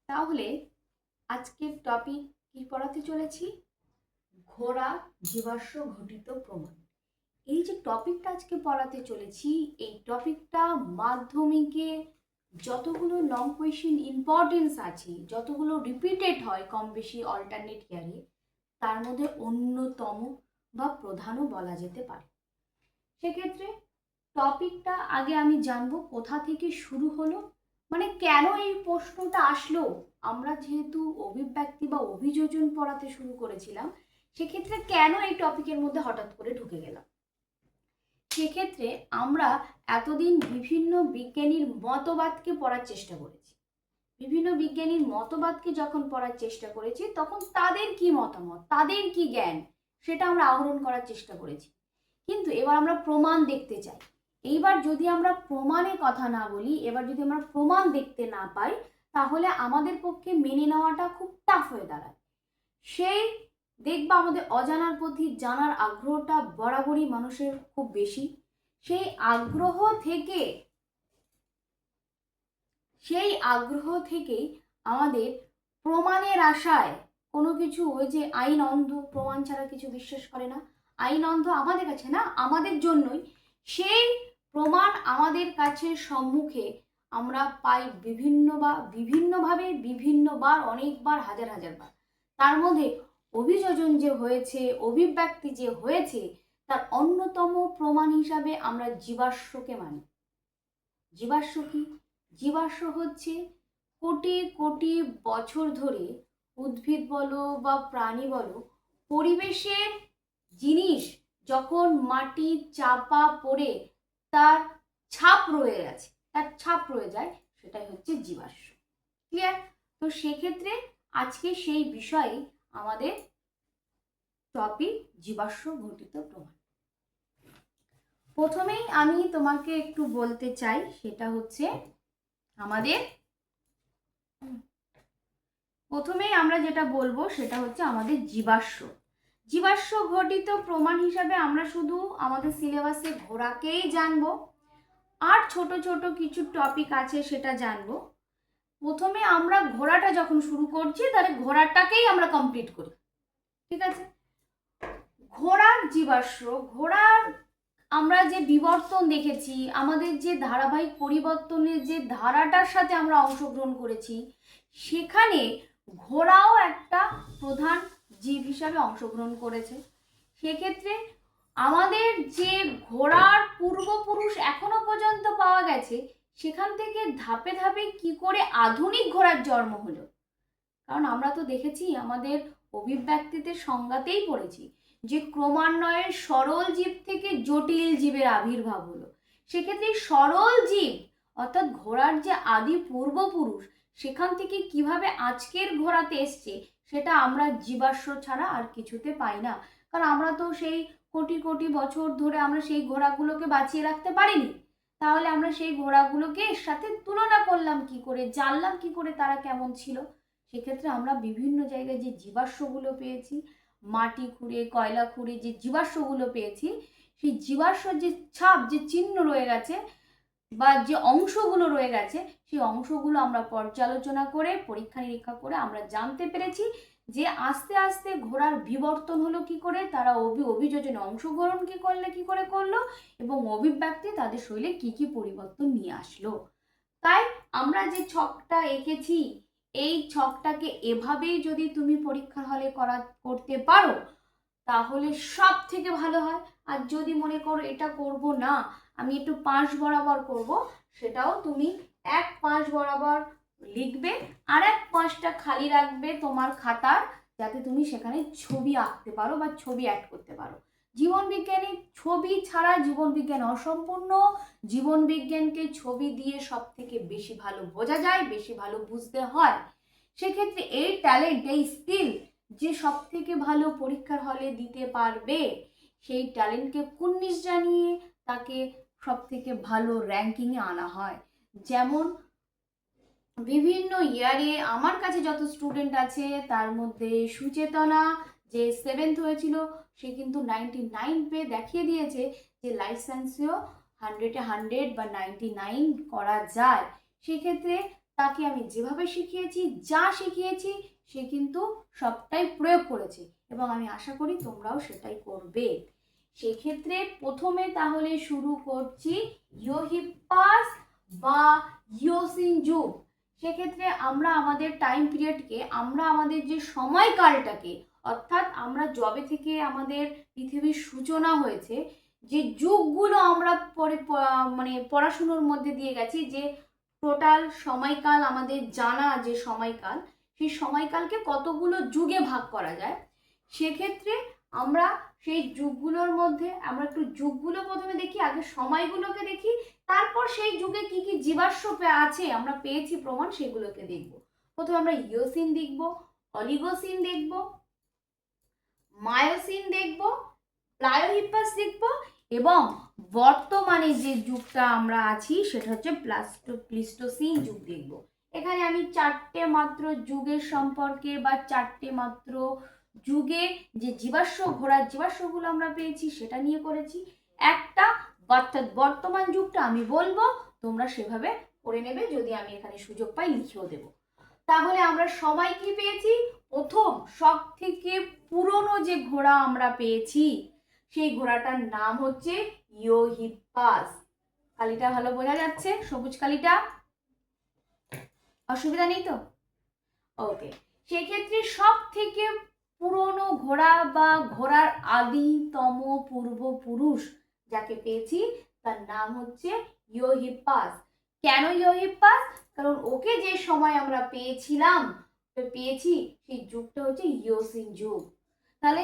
তাহলে আজকের টপিক কি পড়াতে চলেছি? ঘোড়া জীবাশ্ম ঘটিত প্রমাণ। এই যে টপিকটা আজকে পড়াতে চলেছি, এই টপিকটা মাধ্যমিকে যতগুলো লং কোয়েশ্চেন ইম্পর্টেন্স আছে, যতগুলো রিপিটেড হয় কম বেশি অল্টারনেট ইয়ারে, তার মধ্যে অন্যতম বা প্রধানও বলা যেতে পারে। সেক্ষেত্রে টপিকটা আগে আমি জানবো কোথা থেকে শুরু হলো, মানে কেন এই প্রশ্নটা আসলো। আমরা যেহেতু অভিব্যক্তি বা অভিযোজন পড়াতে শুরু করেছিলাম, সেক্ষেত্রে কেন এই টপিকের মধ্যে হঠাৎ করে ঢুকে গেলাম। সেক্ষেত্রে আমরা এতদিন বিভিন্ন বিজ্ঞানীর মতবাদকে পড়ার চেষ্টা করেছি। বিভিন্ন বিজ্ঞানীর মতবাদকে যখন পড়ার চেষ্টা করেছি, তখন তাদের কি মতামত, তাদের কি জ্ঞান, সেটা আমরা আহরণ করার চেষ্টা করেছি। কিন্তু এবার আমরা প্রমাণ দেখতে চাই। এইবার যদি আমরা প্রমাণের কথা না বলি, এবার যদি আমরা প্রমাণ দেখতে না পাই, তাহলে আমাদের পক্ষে মেনে নেওয়াটা খুব টাফ হয়ে দাঁড়ায়। সেই দেখবা আমাদের অজানার প্রতি জানার আগ্রহটা বরাবরই মানুষের খুব বেশি। সেই আগ্রহ থেকে আমাদের প্রমাণের আশায় কোনো কিছু, ওই যে আইন অন্ধ, প্রমাণ ছাড়া কিছু বিশ্বাস করে না, আইন অন্ধ আমাদের কাছে না, আমাদের জন্যই। সেই প্রমাণ আমাদের কাছে সম্মুখে আমরা পাই বিভিন্নভাবে, বিভিন্নবার, অনেকবার, হাজার হাজার বার। তার মধ্যে অভিযোজন যে হয়েছে, অভিব্যক্তি যে হয়েছে, তার অন্যতম প্রমাণ হিসাবে আমরা জীবাশ্মকে মানি। জীবাশ্ম কি? জীবাশ্ম হচ্ছে কোটি কোটি বছর ধরে উদ্ভিদ বলো বা প্রাণী বলো, পরিবেশের জিনিস যখন মাটি চাপা পড়ে তার ছাপ রয়ে গেছে, তার ছাপ রয়ে যায়, সেটাই হচ্ছে জীবাশ্ম। ক্লিয়ার? তো সেক্ষেত্রে আজকে সেই বিষয়ে আমাদের টপিক জীবাশ্ম ঘটিত প্রমাণ। প্রথমেই আমি তোমাকে একটু বলতে চাই, সেটা হচ্ছে আমাদের প্রথমেই আমরা যেটা বলবো সেটা হচ্ছে আমাদের জীবাশ্ম। জীবাশ্ম ঘটিত প্রমাণ হিসাবে আমরা শুধু আমাদের সিলেবাসে ঘোড়াকেই জানবো, আর ছোট ছোট কিছু টপিক আছে সেটা জানবো। প্রথমে আমরা ঘোড়াটা যখন শুরু করছি, তাহলে ঘোড়াটাকেই আমরা কমপ্লিট করি। ঠিক আছে? ঘোড়ার জীবাশ্ম, ঘোড়ার আমরা যে বিবর্তন দেখেছি, আমাদের যে ধারাবাহিক পরিবর্তনের যে ধারাটার সাথে আমরা অংশগ্রহণ করেছি, সেখানে ঘোড়াও একটা প্রধান জীব হিসাবে অংশগ্রহণ করেছে। সেক্ষেত্রে আমাদের যে ঘোড়ার পূর্বপুরুষ এখনো পর্যন্ত পাওয়া গেছে, সেখান থেকে ধাপে ধাপে কি করে আধুনিক ঘোড়ার জন্ম হলো। কারণ আমরা তো দেখেছি, আমাদের অভিব্যক্তিতে সংজ্ঞাতেই পড়েছি যে ক্রমান্বয়ে সরল জীব থেকে জটিল জীবের আবির্ভাব হলো। সেক্ষেত্রে সরল জীব অর্থাৎ ঘোড়ার যে আদি পূর্বপুরুষ, সেখান থেকে কিভাবে আজকের ঘোড়াতে এসছে, সেটা আমরা জীবাশ্ম ছাড়া আর কিছুতে পাই না। কারণ আমরা তো সেই কোটি কোটি বছর ধরে আমরা সেই ঘোড়াগুলোকে বাঁচিয়ে রাখতে পারিনি। তাহলে আমরা সেই ঘোড়াগুলোকে এর সাথে তুলনা করলাম কি করে, জানলাম কি করে তারা কেমন ছিল। সেক্ষেত্রে আমরা বিভিন্ন জায়গায় যে জীবাশ্মগুলো পেয়েছি, মাটি খুঁড়ে, কয়লা খুঁড়ে যে জীবাশ্মগুলো পেয়েছি, সেই জীবাশ্ম যে ছাপ, যে চিহ্ন রয়ে গেছে বা যে অংশগুলো রয়ে গেছে, সেই অংশগুলো আমরা পর্যালোচনা করে, পরীক্ষা নিরীক্ষা করে আমরা জানতে পেরেছি যে আস্তে আস্তে ঘোড়ার বিবর্তন হলো কি করে, তারা অভিযোজনে অংশগ্রহণ কি করে করলো, এবং অভিব্যক্তি তাদের শরীরে কি কি পরিবর্তন নিয়ে আসলো। তাই আমরা যে ছকটা এঁকেছি, এই ছকটাকে এভাবেই যদি তুমি পরীক্ষার হলে করতে পারো, তাহলে সব থেকে ভালো হয়। আর যদি মনে করো এটা করব না, আমি একটু পাশ বরাবর করব, সেটাও তুমি এক পাশ বরাবর লিখবে, আর এক পাশটা খালি রাখবে তোমার খাতার, যাতে তুমি সেখানে ছবি আঁকতে পারো বা ছবি অ্যাড করতে পারো। জীবন বিজ্ঞানে ছবি ছাড়া জীবন বিজ্ঞান অসম্পূর্ণ। জীবন বিজ্ঞানকে ছবি দিয়ে সব থেকে বেশি ভালো বোঝা যায়, বেশি ভালো বুঝতে হয়। সেক্ষেত্রে এই ট্যালেন্ট, এই স্কিল যে সব থেকে ভালো পরীক্ষার হলে দিতে পারবে, সেই ট্যালেন্টকে কুর্নিশ জানিয়ে তাকে সব থেকে ভালো র্যাঙ্কিংয়ে আনা হয়। যেমন বিভিন্ন ইয়ারে আমার কাছে যত স্টুডেন্ট আছে, তার মধ্যে সুচেতনা যে 7th হয়েছিল, সে কিন্তু 99 পেয়ে দেখিয়ে দিয়েছে যে লাইফ সায়েন্সেও 100-এ 100 বা 99 করা যায়। সেক্ষেত্রে তাকে আমি যেভাবে শিখিয়েছি, যা শিখিয়েছি, সে কিন্তু সবটাই প্রয়োগ করেছে এবং আমি আশা করি তোমরাও সেটাই করবে। সেক্ষেত্রে প্রথমে তাহলে শুরু করছি ইওহিপ্পাস বা ইওসিন যুগ। সেক্ষেত্রে আমরা আমাদের টাইম পিরিয়ডকে, আমরা আমাদের যে সময়কালটাকে, অর্থাৎ আমরা যবে থেকে আমাদের পৃথিবীর সূচনা হয়েছে, যে যুগগুলো আমরা মানে পড়াশুনোর মধ্যে দিয়ে গেছি, যে টোটাল সময়কাল আমাদের জানা, যে সময়কাল, সেই সময়কালকে কতগুলো যুগে ভাগ করা যায়। সেক্ষেত্রে আমরা সেই যুগগুলোর মধ্যে আমরা একটু যুগগুলো প্রথমে দেখি, আগে সময়গুলোকে দেখি, তারপর সেই যুগে কি কি জীবাশ্ম আছে আমরা পেয়েছি প্রমাণ, সেগুলোকে দেখব। প্রথমে আমরা ইওসিন দেখব, অলিগোসিন দেখব, মায়োসিন দেখব, প্লায়োহিপ্পাস দেখব এবং বর্তমানে যে যুগটা আমরা আছি সেটা হচ্ছে প্লিস্টোসিন যুগ দেখব। এখানে আমি চারটে মাত্র যুগের সম্পর্কে বা চারটে মাত্র যুগে যে জীবাশ্ম, ঘোড়ার জীবাশ্মগুলো আমরা পেয়েছি সেটা নিয়ে করেছি। একটা অর্থাৎ বর্তমান যুগটা আমি বলবো, তোমরা সেভাবে করে নেবে, যদি আমি এখানে সুযোগ পাই লিখেও দেব। তাহলে আমরা সবাই কি পেয়েছি? প্রথম সব থেকে পুরনো যে ঘোড়া আমরা পেয়েছি, সেই ঘোড়াটার নাম হচ্ছে ইওহিপ্পাস। কালিটা ভালো বোঝা যাচ্ছে? সবুজ কালিটা, অসুবিধা নেই তো? ওকে। সেক্ষেত্রে সব থেকে পুরনো ঘোড়া বা ঘোড়ার আদিতম পূর্বপুরুষ যাকে পেয়েছি তার নাম হচ্ছে ইওহিপ্পাস। কেন ইওহিপ্পাস? কারণ ওকে যে সময় আমরা পেয়েছি সেই যুগটা হচ্ছে ইওসিন যুগ। তাহলে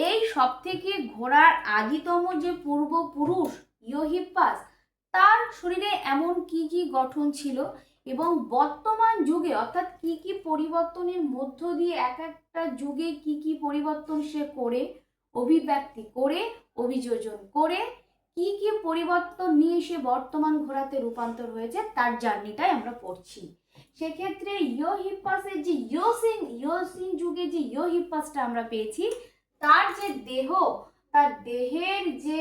এই সব থেকে ঘোড়ার আদিতম যে পূর্বপুরুষ ইওহিপ্পাস, তার শরীরে এমন কি কি গঠন ছিল এবং বর্তমান যুগে অর্থাৎ কি কি পরিবর্তনের মধ্য দিয়ে এক একটা যুগে কি কি পরিবর্তন সে করে, অভিব্যক্তি করে, অভিযোজন করে, কি কি পরিবর্তন নিয়ে সে বর্তমান ঘোড়াতে রূপান্তর হয়েছে, তার জার্নিটাই আমরা পড়ছি। সেক্ষেত্রে ইওহিপ্পাসের যে ইওসিন যুগে যে ইওহিপ্পাসটা আমরা পেয়েছি, তার যে দেহ, তার দেহের যে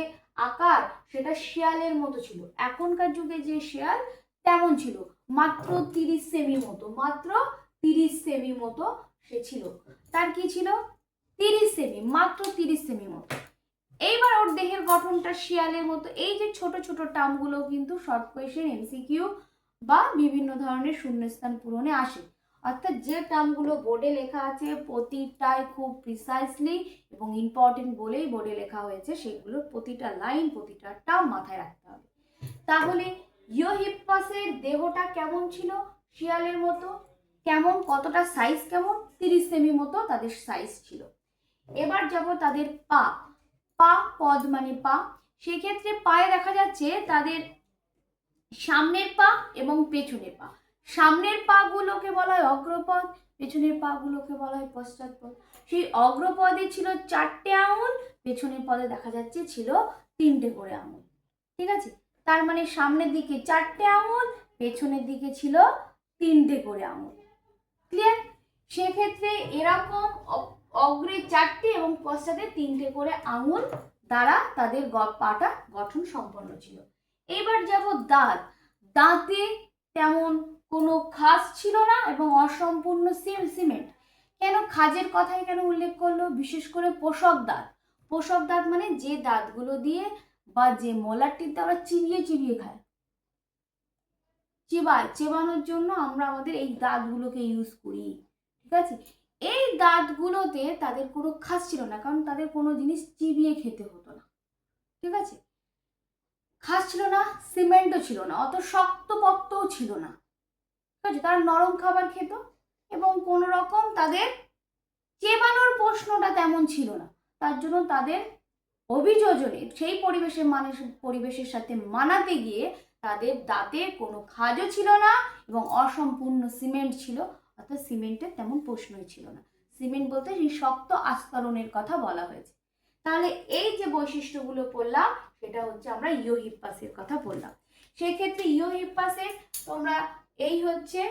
আকার সেটা শিয়ালের মতো ছিল। এখনকার যুগে যে শিয়াল তেমন ছিল, মাত্র 30 সেমি মতো, মাত্র 30 সেমি মতো সে ছিল। তার কি ছিল? 30 সেমি, মাত্র 30 সেমি মতো। এইবার ওর দেহের গঠনটা শিয়ালের মতো। এই যে ছোট ছোট টার্মগুলো কিন্তু শর্ট কোয়েশ্চেন, এমসিকিউ বা বিভিন্ন ধরনের শূন্যস্থান পূরণে আসে। অর্থাৎ যে টার্মগুলো বোর্ডে লেখা আছে প্রতিটাই খুব প্রিসাইসলি এবং ইম্পর্টেন্ট বলেই বোর্ডে লেখা হয়েছে, সেগুলোর প্রতিটা লাইন, প্রতিটা টার্ম মাথায় রাখতে হবে। তাহলে ইওহিপ্পাসের দেহটা কেমন ছিল? শিয়ালের মতো। কেমন, কতটা সাইজ কেমন? 30 সেমি মতো তাদের সাইজ ছিল। এবার যাব তাদের পা। পদ মানে পা। সেক্ষেত্রে পায়ে দেখা যাচ্ছে তাদের সামনের পা এবং পেছনের পা। সামনের পা গুলোকে বলা হয় অগ্রপদ, পেছনের পা গুলোকে বলা হয় পশ্চাৎপদ। সেই অগ্রপদে ছিল 4টে আঙুল, পেছনের পদে দেখা যাচ্ছে ছিল 3টে করে আঙুল। ঠিক আছে? তার মানে সামনের দিকে 4টে আঙুল, পেছনের দিকে ছিল 3টে করে আঙুল। ক্লিয়ার? সেক্ষেত্রে এরকম অগ্রে 4টে এবং পশ্চাতে 3টে করে আঙুল দ্বারা তাদের পাটা গঠন সম্পন্ন ছিল। এবার যাব দাঁত। দাঁতে তেমন কোনো খাজ ছিল না এবং অসম্পূর্ণ সিমেন্ট। কেন খাজের কথাই কেন উল্লেখ করলো? বিশেষ করে পোষক দাঁত। পোষক দাঁত মানে যে দাঁতগুলো দিয়ে বা যে মোলারটিতে আমরা চিবিয়ে চিবিয়ে খাই, চেবানোর জন্য আমরা আমাদের এই দাঁতগুলোকে ইউজ করি। ঠিক আছে? এই দাঁতগুলোতে তাদের কোনো খাস ছিল না, কারণ তাদের কোনো জিনিস চিবিয়ে খেতে হতো না। ঠিক আছে? খাস ছিল না, সিমেন্টও ছিল না, অত শক্তপোক্তও ছিল না। ঠিক আছে? তারা নরম খাবার খেত এবং কোনো রকম তাদের চেবানোর প্রশ্নটা তেমন ছিল না। তার জন্য তাদের অভিযোজনে সেই পরিবেশের সাথে মানাতে গিয়ে তাদের দাঁতে কোনো খাজও ছিল না এবং অসম্পূর্ণ সিমেন্ট ছিল, অর্থাৎ সিমেন্টের তেমন প্রশ্নই ছিল না। সিমেন্ট বলতে সেই শক্ত আস্তরণের কথা বলা হয়েছে। তাহলে এই যে বৈশিষ্ট্যগুলো পড়লাম, সেটা হচ্ছে আমরা ইওহিপ্পাসের কথা বললাম। সেক্ষেত্রে ইওহিপ্পাসের তোমরা এই হচ্ছে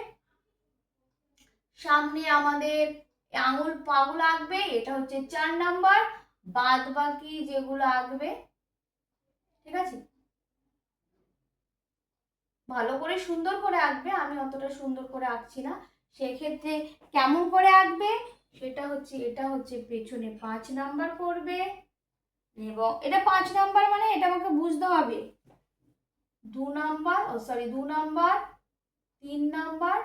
সামনে আমাদের আঙুল পাগুলো আঁকবে, এটা হচ্ছে 4 নাম্বার। বাদ বাকি যেগুলো আঁকবে, ঠিক আছে, ভালো করে সুন্দর করে আঁকবে, আমি অতটা সুন্দর করে আঁকছি না, সেক্ষেত্রে কেমন করে আঁকবে সেটা হচ্ছে, এটা হচ্ছে পেছনে 5 নাম্বার পড়বে, এবং এটা 5 নাম্বার মানে এটা আমাকে বুঝতে হবে 2 number, 2 number, 3 number,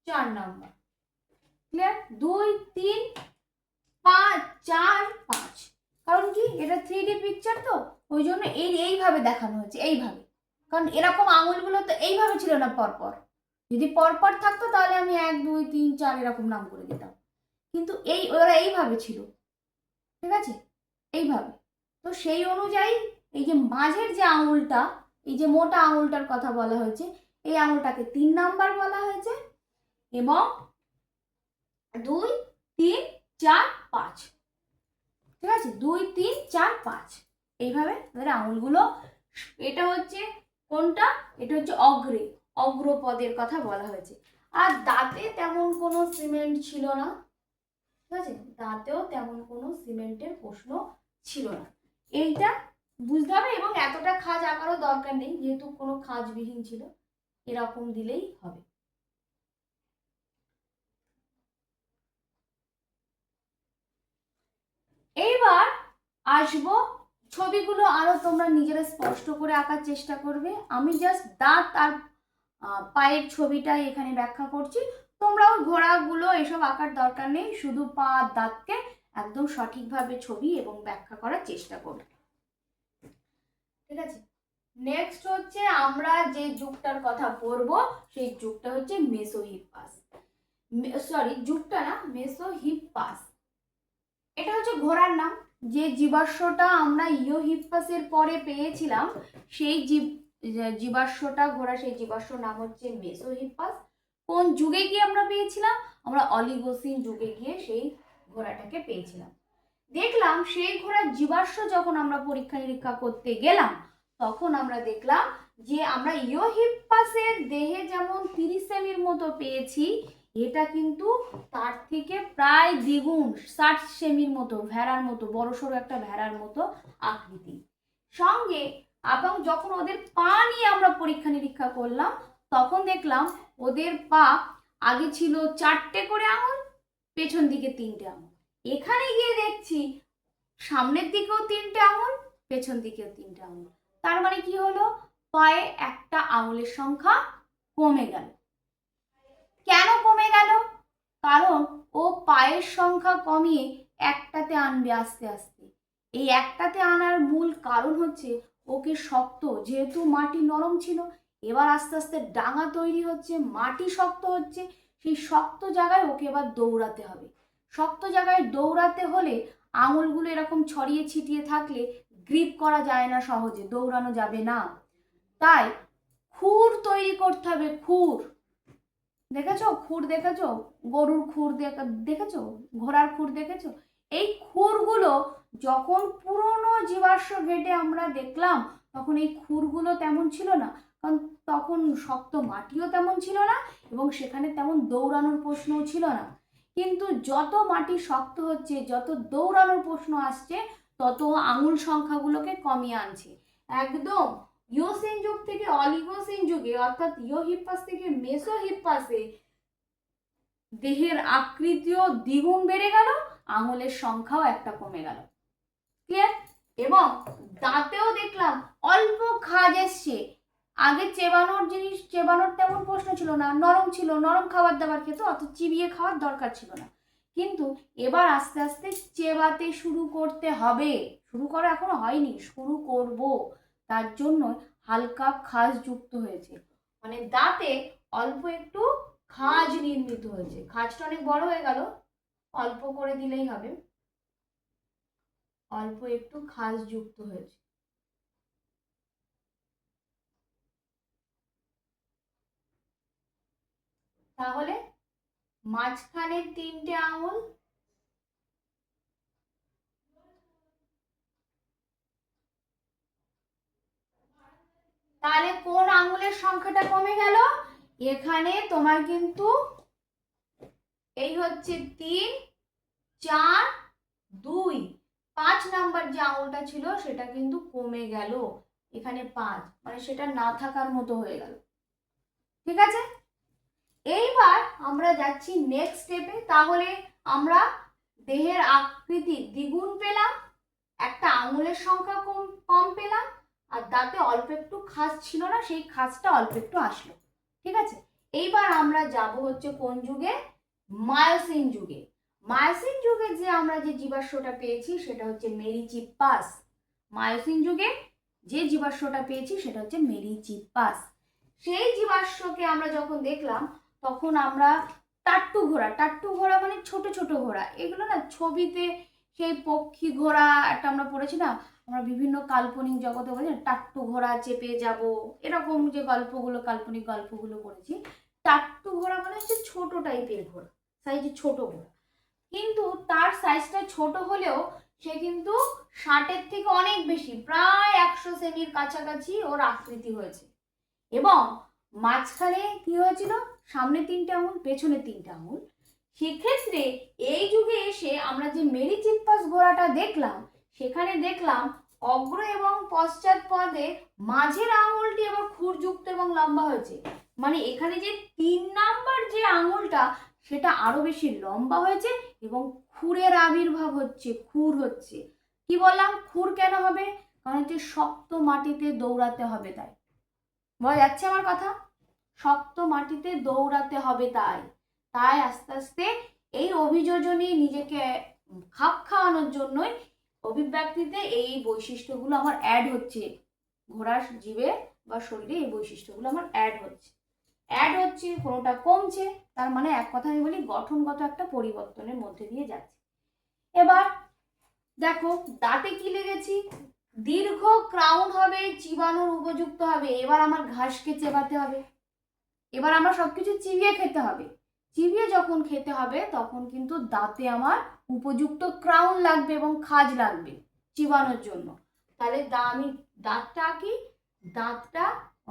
4 number. Clear? 2 3 5 4 5, কারণ কি এটা 3D পিকচার, তো ওই জন্য এইভাবে দেখানো হচ্ছে, এইভাবে। কারণ এরকম আঙুলগুলো তো এইভাবে ছিল না পরপর, যদি পরপর থাকতো তাহলে আমি 1 2 3 4 এরকম নাম করে দিতাম, কিন্তু ওরা এইভাবে ছিল, ঠিক আছে, এইভাবে। তো সেই অনুযায়ী এই যে মাঝের যে আঙুলটা, এই যে মোটা আঙুলটার কথা বলা হয়েছে, এই আঙুলটাকে 3 নাম্বার বলা হয়েছে, এবং 2 3 4 5, ঠিক আছে, 2 3 4 5 এইভাবে ধরে আঙুলগুলো। এটা হচ্ছে কোনটা, এটা হচ্ছে অগ্রপদের কথা বলা হয়েছে। আর দাঁতে তেমন কোনো সিমেন্ট ছিল না, ঠিক আছে, দাঁতেও তেমন কোনো সিমেন্টের প্রশ্ন ছিল না, এইটা বুঝতে হবে। এবং এতটা খাজ আঁকারও দরকার নেই, যেহেতু কোনো খাজবিহীন ছিল, এরকম দিলেই হবে। এইবার আসবো ছবিগুলো আরো তোমরা নিজেরা স্পষ্ট করে আঁকার চেষ্টা করবে। আমি জাস্ট দাঁত আর পায়ের ছবিটাই এখানে ব্যাখ্যা করছি, তোমরাও ঘোড়াগুলো এসব আঁকার দরকার নেই, শুধু পা দাঁতকে একদম সঠিকভাবে ছবি এবং ব্যাখ্যা করার চেষ্টা করবে, ঠিক আছে। নেক্সট হচ্ছে আমরা যে যুগটার কথা পড়বো, সেই যুগটা হচ্ছে মেসোহিপ্পাস, যুগটা না, মেসোহিপ্পাস। এটা হচ্ছে ঘোড়ার নাম। যে জীবাশ্মটা আমরা ইওহিপ্পাসের পরে পেয়েছিলাম, সেই জীবাশ্মটা ঘোড়া, সেই জীবাশ্ম নাম হচ্ছে মেসোহিপ্পাস। কোন যুগে গিয়ে আমরা পেয়েছিলাম? আমরা অলিগোসিন যুগে গিয়ে সেই ঘোড়াটাকে পেয়েছিলাম। দেখলাম সেই ঘোড়ার জীবাশ্ম যখন আমরা পরীক্ষা নিরীক্ষা করতে গেলাম, তখন আমরা দেখলাম যে আমরা ইওহিপ্পাসের দেহে যেমন 30 সেমির মতো পেয়েছি, এটা কিন্তু তার থেকে প্রায় দ্বিগুণ 60 সেমির মতো, ভেড়ার মতো, বড়সড় একটা ভেড়ার মতো আকৃতি সঙ্গে। এবং যখন ওদের পা নিয়ে আমরা পরীক্ষা নিরীক্ষা করলাম, তখন দেখলাম ওদের পা আগে ছিল 4টে করে আঙুল, পেছন দিকে 3টে আঙুল। এখানে গিয়ে দেখছি সামনের দিকেও 3টে আঙুল, পেছন দিকেও 3টে আঙুল। তার মানে কি হলো? পায়ে একটা আঙুলের সংখ্যা কমে গেল। কেন কমে গেল? কারণ ও পায়ের সংখ্যা কমিয়ে একটাতে আনবে আস্তে আস্তে। এই একটাতে আনার মূল কারণ হচ্ছে ওকে শক্ত, যেহেতু মাটি নরম ছিল, এবার আস্তে আস্তে ডাঙা তৈরি হচ্ছে, মাটি শক্ত হচ্ছে, সেই শক্ত জায়গায় ওকে এবার দৌড়াতে হবে। শক্ত জায়গায় দৌড়াতে হলে আঙুলগুলো এরকম ছড়িয়ে ছিটিয়ে থাকলে গ্রিপ করা যায় না, সহজে দৌড়ানো যাবে না। তাই খুর তৈরি করতে হবে। খুর দেখেছো? খুর দেখেছো? গরুর খুর দেখেছো? ঘোড়ার খুর দেখেছো? এই খুরগুলো যখন পুরনো জীবাশ্ম ঘেটে আমরা দেখলাম, তখন এই খুরগুলো তেমন ছিল না, কারণ তখন শক্ত মাটিও তেমন ছিল না এবং সেখানে তেমন দৌড়ানোর প্রশ্নও ছিল না। কিন্তু যত মাটি শক্ত হচ্ছে, যত দৌড়ানোর প্রশ্ন আসছে, তত আঙুল সংখ্যাগুলোকে কমিয়ে আনছে। একদম ইওসিন যুগ থেকে অলিগোসিন যুগে, অর্থাৎ ইওহিপ্পাস থেকে মেসোহিপ্পাসে দেহের আকৃতিও দ্বিগুণ বেড়ে গেল, আঙুলের সংখ্যাও একটা কমে গেল। ক্লিয়ার? এবং দাঁতেও দেখলাম অল্প খাজ এসছে। আগে চেবানোর জিনিস, চেবানোর তেমন প্রশ্ন ছিল না, নরম ছিল, নরম খাবার দাবার খেত, অত চিবিয়ে খাওয়ার দরকার ছিল না। কিন্তু এবার আস্তে আস্তে চেবাতে শুরু করতে হবে। শুরু করা এখনো হয়নি, শুরু করব। তার জন্য হালকা খাজ যুক্ত হয়েছে, মানে দাঁতে অল্প একটু খাজ নির্মিত হয়েছে। খাজটা অনেক বড় হয়ে গেল, অল্প করে দিলেই হবে, অল্প একটু খাজ যুক্ত হয়েছে। তাহলে মাঝখানে 3টে আঙুল, তাহলে কোন আঙুলের সংখ্যাটা কমে গেল? এখানে তোমার কিন্তু এই হচ্ছে 3 4 2, 5 নাম্বার যে আঙুলটা ছিল সেটা কিন্তু কমে গেল। এখানে 5, মানে সেটা না থাকার মতো হয়ে গেল। ঠিক আছে, এইবার আমরা যাচ্ছি নেক্সট স্টেপে। তাহলে আমরা দেহের আকৃতি দ্বিগুণ পেলাম, একটা আঙুলের সংখ্যা কম কম পেলাম, আর দাঁতে অল্প একটু খাঁজ ছিল না, সেই খাঁজটা অল্প একটু আসলো। ঠিক আছে, এইবার আমরা যাব হচ্ছে কোন যুগে? মায়োসিন যুগে। মায়োসিন যুগে যে আমরা যে জীবাশ্মটা পেয়েছি সেটা হচ্ছে মেরিচিপ্পাস। মায়োসিন যুগে যে জীবাশ্মটা পেয়েছি সেটা হচ্ছে মেরিচিপ্পাস। সেই জীবাশ্মকে আমরা যখন দেখলাম তখন আমরা টাট্টু ঘোড়া, টাট্টু ঘোড়া মানে ছোট ছোট ঘোড়া, এগুলো না ছবিতে সেই পক্ষী ঘোড়া একটা আমরা পড়েছি না, আমরা বিভিন্ন কাল্পনিক জগতে বলি না টাট্টু ঘোড়া চেপে যাব, এরকম যে গল্পগুলো কাল্পনিক গল্পগুলো পড়েছি, টাট্টু ঘোড়া মানে হচ্ছে ছোট টাইপের ঘোড়া, সাইজে ছোট ঘোড়া। কিন্তু তার সাইজটা ছোট হলেও সে কিন্তু 60-এর থেকে অনেক বেশি, প্রায় 100 সেমির কাছাকাছি ওর আকৃতি হয়েছে। এবং মাঝখানে কি হয়েছিল? সামনে 3টে আঙুল, পেছনে 3টে আঙুল। সেক্ষেত্রে এই যুগে এসে আমরা যে মেরিচিপ্পাস ঘোড়াটা দেখলাম, সেখানে দেখলাম অগ্র এবং পশ্চাৎ পদে মাঝের আঙুলটি আবার খুরযুক্ত এবং লম্বা হয়েছে। মানে এখানে যে 3 নাম্বার যে আঙুলটা সেটা আরো বেশি লম্বা হয়েছে এবং খুরের আবির্ভাব হচ্ছে, খুর হচ্ছে। কি বললাম? খুর কেন হবে? কারণ হচ্ছে শক্ত মাটিতে দৌড়াতে হবে তাই। বোঝা যাচ্ছে আমার কথা? শক্ত মাটিতে দৌড়াতে হবে তাই। তাই আস্তে আস্তে এই অভিযোজনে নিজেকে খাপ খাওয়ানোর জন্যই অভিব্যক্তিতে এই বৈশিষ্ট্যগুলো আমার অ্যাড হচ্ছে, ঘোড়ার জীবে বা শরীরে এই বৈশিষ্ট্যগুলো আমার অ্যাড হচ্ছে, কোনোটা কমছে। তার মানে এক কথা আমি বলি গঠনগত একটা পরিবর্তনের মধ্যে দিয়ে যাচ্ছে। এবার দেখো দাঁতে কি লেগেছি? দীর্ঘ ক্রাউন হবে, চিবানোর উপযুক্ত হবে। এবার আমার ঘাসকে চেবাতে হবে, এবার আমার সবকিছু চিবিয়ে খেতে হবে। চিবিয়ে যখন খেতে হবে তখন কিন্তু দাঁতে আমার উপযুক্ত ক্রাউন লাগবে এবং খাঁজ লাগবে চিবানোর জন্য। তাহলে আমি দাঁতটা কি, দাঁতটা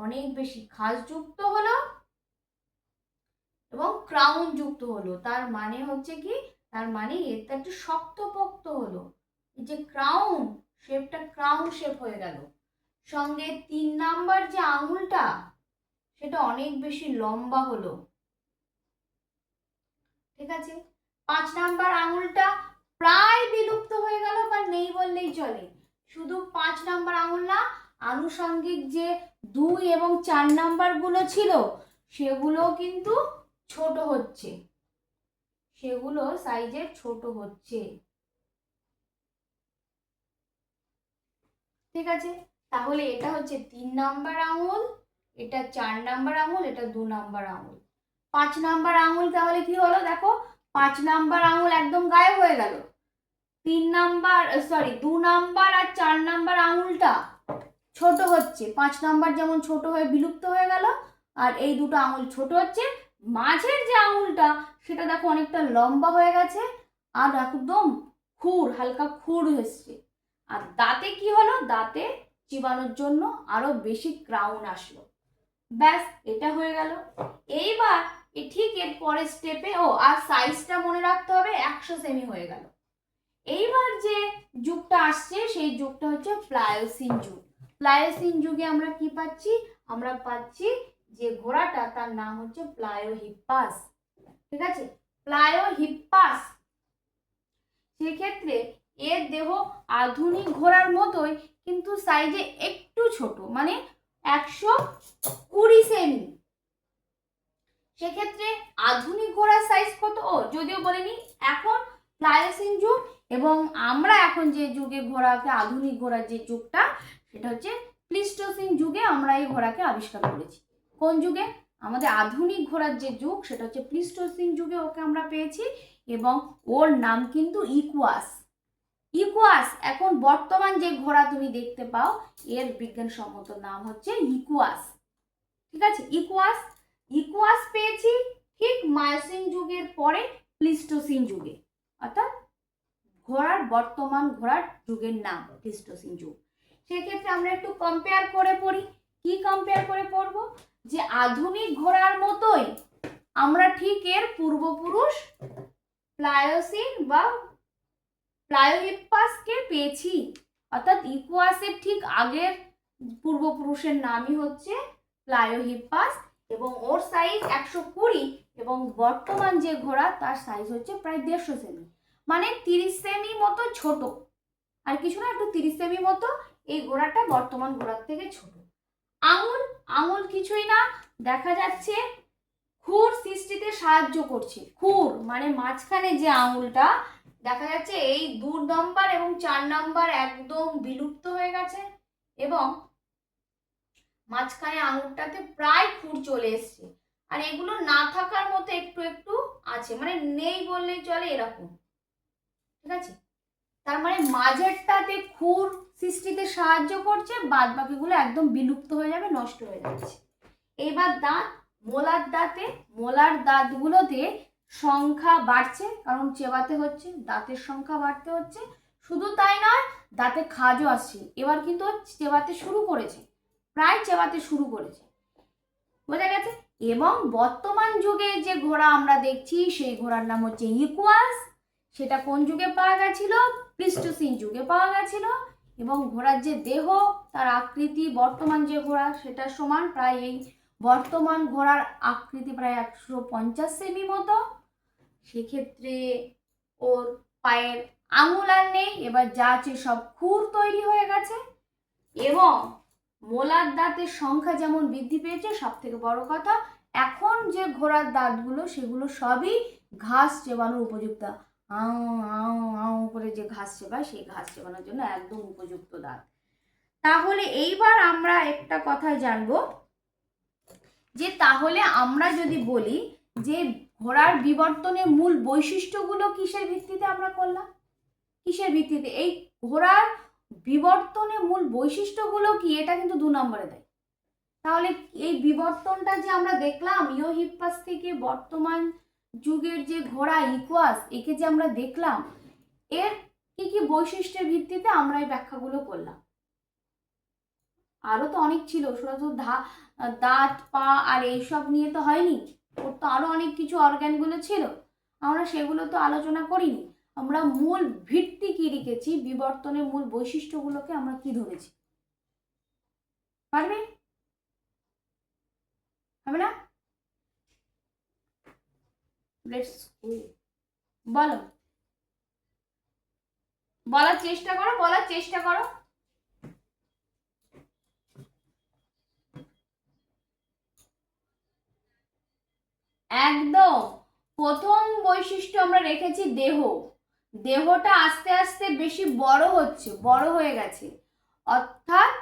অনেক বেশি খাঁজযুক্ত হলো এবং ক্রাউন যুক্ত হলো। তার মানে হচ্ছে কি, তার মানে এটা একটু শক্তপোক্ত হলো, এই যে ক্রাউন শেপটা ক্রাউন শেপ হয়ে গেল। সঙ্গে 3 নাম্বার যে আঙুলটা সেটা অনেক বেশি লম্বা হলো। ঠিক আছে, 5 নাম্বার আঙুলটা প্রায় বিলুপ্ত হয়ে গেল বা নেই বললেই চলে। শুধু 5 নাম্বার আঙুল না, আনুষঙ্গিক যে 2 এবং 4 নাম্বার গুলো ছিল সেগুলো কিন্তু ছোট হচ্ছে, সেগুলো সাইজে ছোট হচ্ছে। ঠিক আছে, তাহলে এটা হচ্ছে 3 নাম্বার আঙুল, এটা 4 নাম্বার আঙুল, এটা 2 নাম্বার আঙুল। 5 নাম্বার আঙুল তাহলে কি হলো? দেখো 5 নাম্বার আঙুল একদম গায়েব হয়ে গেল। 2 নাম্বার আর 4 নাম্বার আঙুলটা ছোট হচ্ছে। 5 নাম্বার যেমন ছোট হয়ে বিলুপ্ত হয়ে গেল, আর এই দুটো আঙুল ছোট হচ্ছে। মাঝের যে আঙুলটা সেটা দেখো অনেকটা লম্বা হয়ে গেছে আর একদম খুর, হালকা খুর এসছে। আর দাঁতে কি হলো? দাঁতে চিবানোর জন্য আরো বেশি ক্রাউন আসলো। ব্যাস, এটা হয়ে গেল। এইবার ঠিক এর পরের স্টেপে আর সাইজটা মনে রাখতে হবে, 100 সেমি হয়ে গেল। এইবার যে যুগটা আসছে সেই যুগটা হচ্ছে প্লায়োসিন যুগ। প্লায়োসিন যুগে আমরা কি পাচ্ছি? আমরা পাচ্ছি যে ঘোড়াটা তার নাম হচ্ছে প্লায়োহিপ্পাস। ঠিক আছে, প্লায়োহিপ্পাস। সেক্ষেত্রে এর দেহ আধুনিক ঘোড়ার মতোই কিন্তু সাইজে একটু ছোট, মানে 120 সেমি। সেক্ষেত্রে আধুনিক ঘোড়ার সাইজ কত? যদিও বলিনি, এখন প্লায়োসিন যুগ এবং আমরা এখন যে যুগে ঘোড়াকে, আধুনিক ঘোড়ার যে যুগটা সেটা হচ্ছে প্লিস্টোসিন যুগে আমরা এই ঘোড়াকে আবিষ্কার করেছি। কোন যুগে? আমাদের আধুনিক ঘোড়ার যে যুগ সেটা হচ্ছে প্লিস্টোসিন যুগে ওকে আমরা পেয়েছি এবং ওর নাম কিন্তু ইকুয়াস। ইকুয়াস এখন বর্তমান যে ঘোড়া তুমি দেখতে পাও এর বিজ্ঞানসম্মত নাম হচ্ছে ইকুয়াস। ঠিক আছে, ইকুয়াস। ইকুয়াস পেয়েছি ঠিক মায়োসিন যুগের পরে প্লিস্টোসিন যুগে, অর্থাৎ বর্তমান ঘোড়ার যুগের নাম প্লিস্টোসিন যুগ। সেক্ষেত্রে আমরা একটু কম্পেয়ার করে পড়ি। কি কম্পেয়ার করে পড়বো? যে আধুনিক ঘোড়ার মতোই আমরা ঠিক এর পূর্বপুরুষ প্লায়োসিন বা প্লায়োহিপ্পাসকে পেয়েছি, অর্থাৎ ইকুয়াসের ঠিক আগের পূর্বপুরুষের নামই হচ্ছে প্লায়োহিপ্পাস এবং ওর সাইজ 120, এবং বর্তমান যে ঘোড়া তার সাইজ হচ্ছে প্রায় 150 সেমি, মানে 30 সেমি মতো ছোট, আর কিছু না, একটু 30 সেমি মতো এই ঘোড়াটা বর্তমান ঘোড়ার থেকে ছোট। আঙুল, আঙুল কিছুই না, দেখা যাচ্ছে খুর সৃষ্টিতে সাহায্য করছে। খুর মানে মাঝখানে যে আঙুলটা দেখা যাচ্ছে, এই 2 নম্বর এবং 4 নম্বর একদম বিলুপ্ত হয়ে গেছে, এবং মাঝখানে আঙুলটাতে প্রায় খুর চলে এসছে, আর এগুলো না থাকার মতো একটু একটু আছে, মানে নেই বললেই চলে এরকম, ঠিক আছে। তার মানে মাঝেরটাতে খুর সৃষ্টিতে সাহায্য করছে, বাদ বাকিগুলো একদম বিলুপ্ত হয়ে যাবে, নষ্ট হয়ে যাচ্ছে। এবার দাঁত, মোলার দাঁতে, মোলার দাঁতগুলোতে সংখ্যা বাড়ছে, কারণ চেবাতে হচ্ছে, দাঁতের সংখ্যা বাড়তে হচ্ছে। শুধু তাই নয়, দাঁতে খাজও আসছে, এবার কিন্তু চেবাতে শুরু করেছে, প্রায় চেবাতে শুরু করেছে, বোঝা গেছে। এবং বর্তমান যুগে যে ঘোড়া আমরা দেখছি সেই ঘোড়ার নাম হচ্ছে ইকুয়াস। সেটা কোন যুগে পাওয়া গেছিল? প্লিস্টোসিন যুগে পাওয়া গেছিল। এবং ঘোড়ার যে দেহ, তার আকৃতি বর্তমান যে ঘোড়া সেটার সমান, প্রায় এই বর্তমান ঘোড়ার আকৃতি প্রায় 150 সেমি মতো। সেক্ষেত্রে ওর পায়ের আঙুল আর নেই, এবার যা আছে সব খুর তৈরি হয়ে গেছে, এবং মোলার দাঁতের সংখ্যা যেমন বৃদ্ধি পেয়েছে, সব থেকে বড় কথা এখন যে ঘোড়ার দাঁতগুলো সেগুলো সবই ঘাস চেবানোর উপযুক্ত। আউ আউ আউ করে যে ঘাস চেবায়, সেই ঘাস চেবানোর জন্য একদম উপযুক্ত দাঁত। তাহলে এইবার আমরা একটা কথা জানবো, যে তাহলে আমরা যদি বলি যে ঘোড়ার বিবর্তনের মূল বৈশিষ্ট্যগুলো কিসের ভিত্তিতে আমরা করলাম, কিসের ভিত্তিতে? এই ঘোড়ার বিবর্তনের মূল বৈশিষ্ট্যগুলো কি, এটা কিন্তু 2 নম্বরে দেয়। তাহলে এই বিবর্তনটা যে আমরা দেখলাম ইওহিপ্পাস থেকে বর্তমান যুগের যে ঘোড়া ইকুয়াস, একে যে আমরা দেখলাম, এর কি কি বৈশিষ্ট্যের ভিত্তিতে আমরা এই ব্যাখ্যাগুলো করলাম। আরো তো অনেক ছিল, শুধু দাঁত, পা আর এইসব নিয়ে তো হয়নি, ওর তো আরো অনেক কিছু অর্গানগুলো ছিল, আমরা সেগুলো তো আলোচনা করিনি। আমরা মূল ভিত্তি কি রেখেছি, বিবর্তনের মূল বৈশিষ্ট্যগুলোকে আমরা কি ধরেছি, পারবে? হবে না? লেটস বলো, বলার চেষ্টা করো, বলার চেষ্টা করো। একদম প্রথম বৈশিষ্ট্য আমরা রেখেছি দেহ। দেহটা আস্তে আস্তে বেশি বড় হচ্ছে, বড় হয়ে গেছে, অর্থাৎ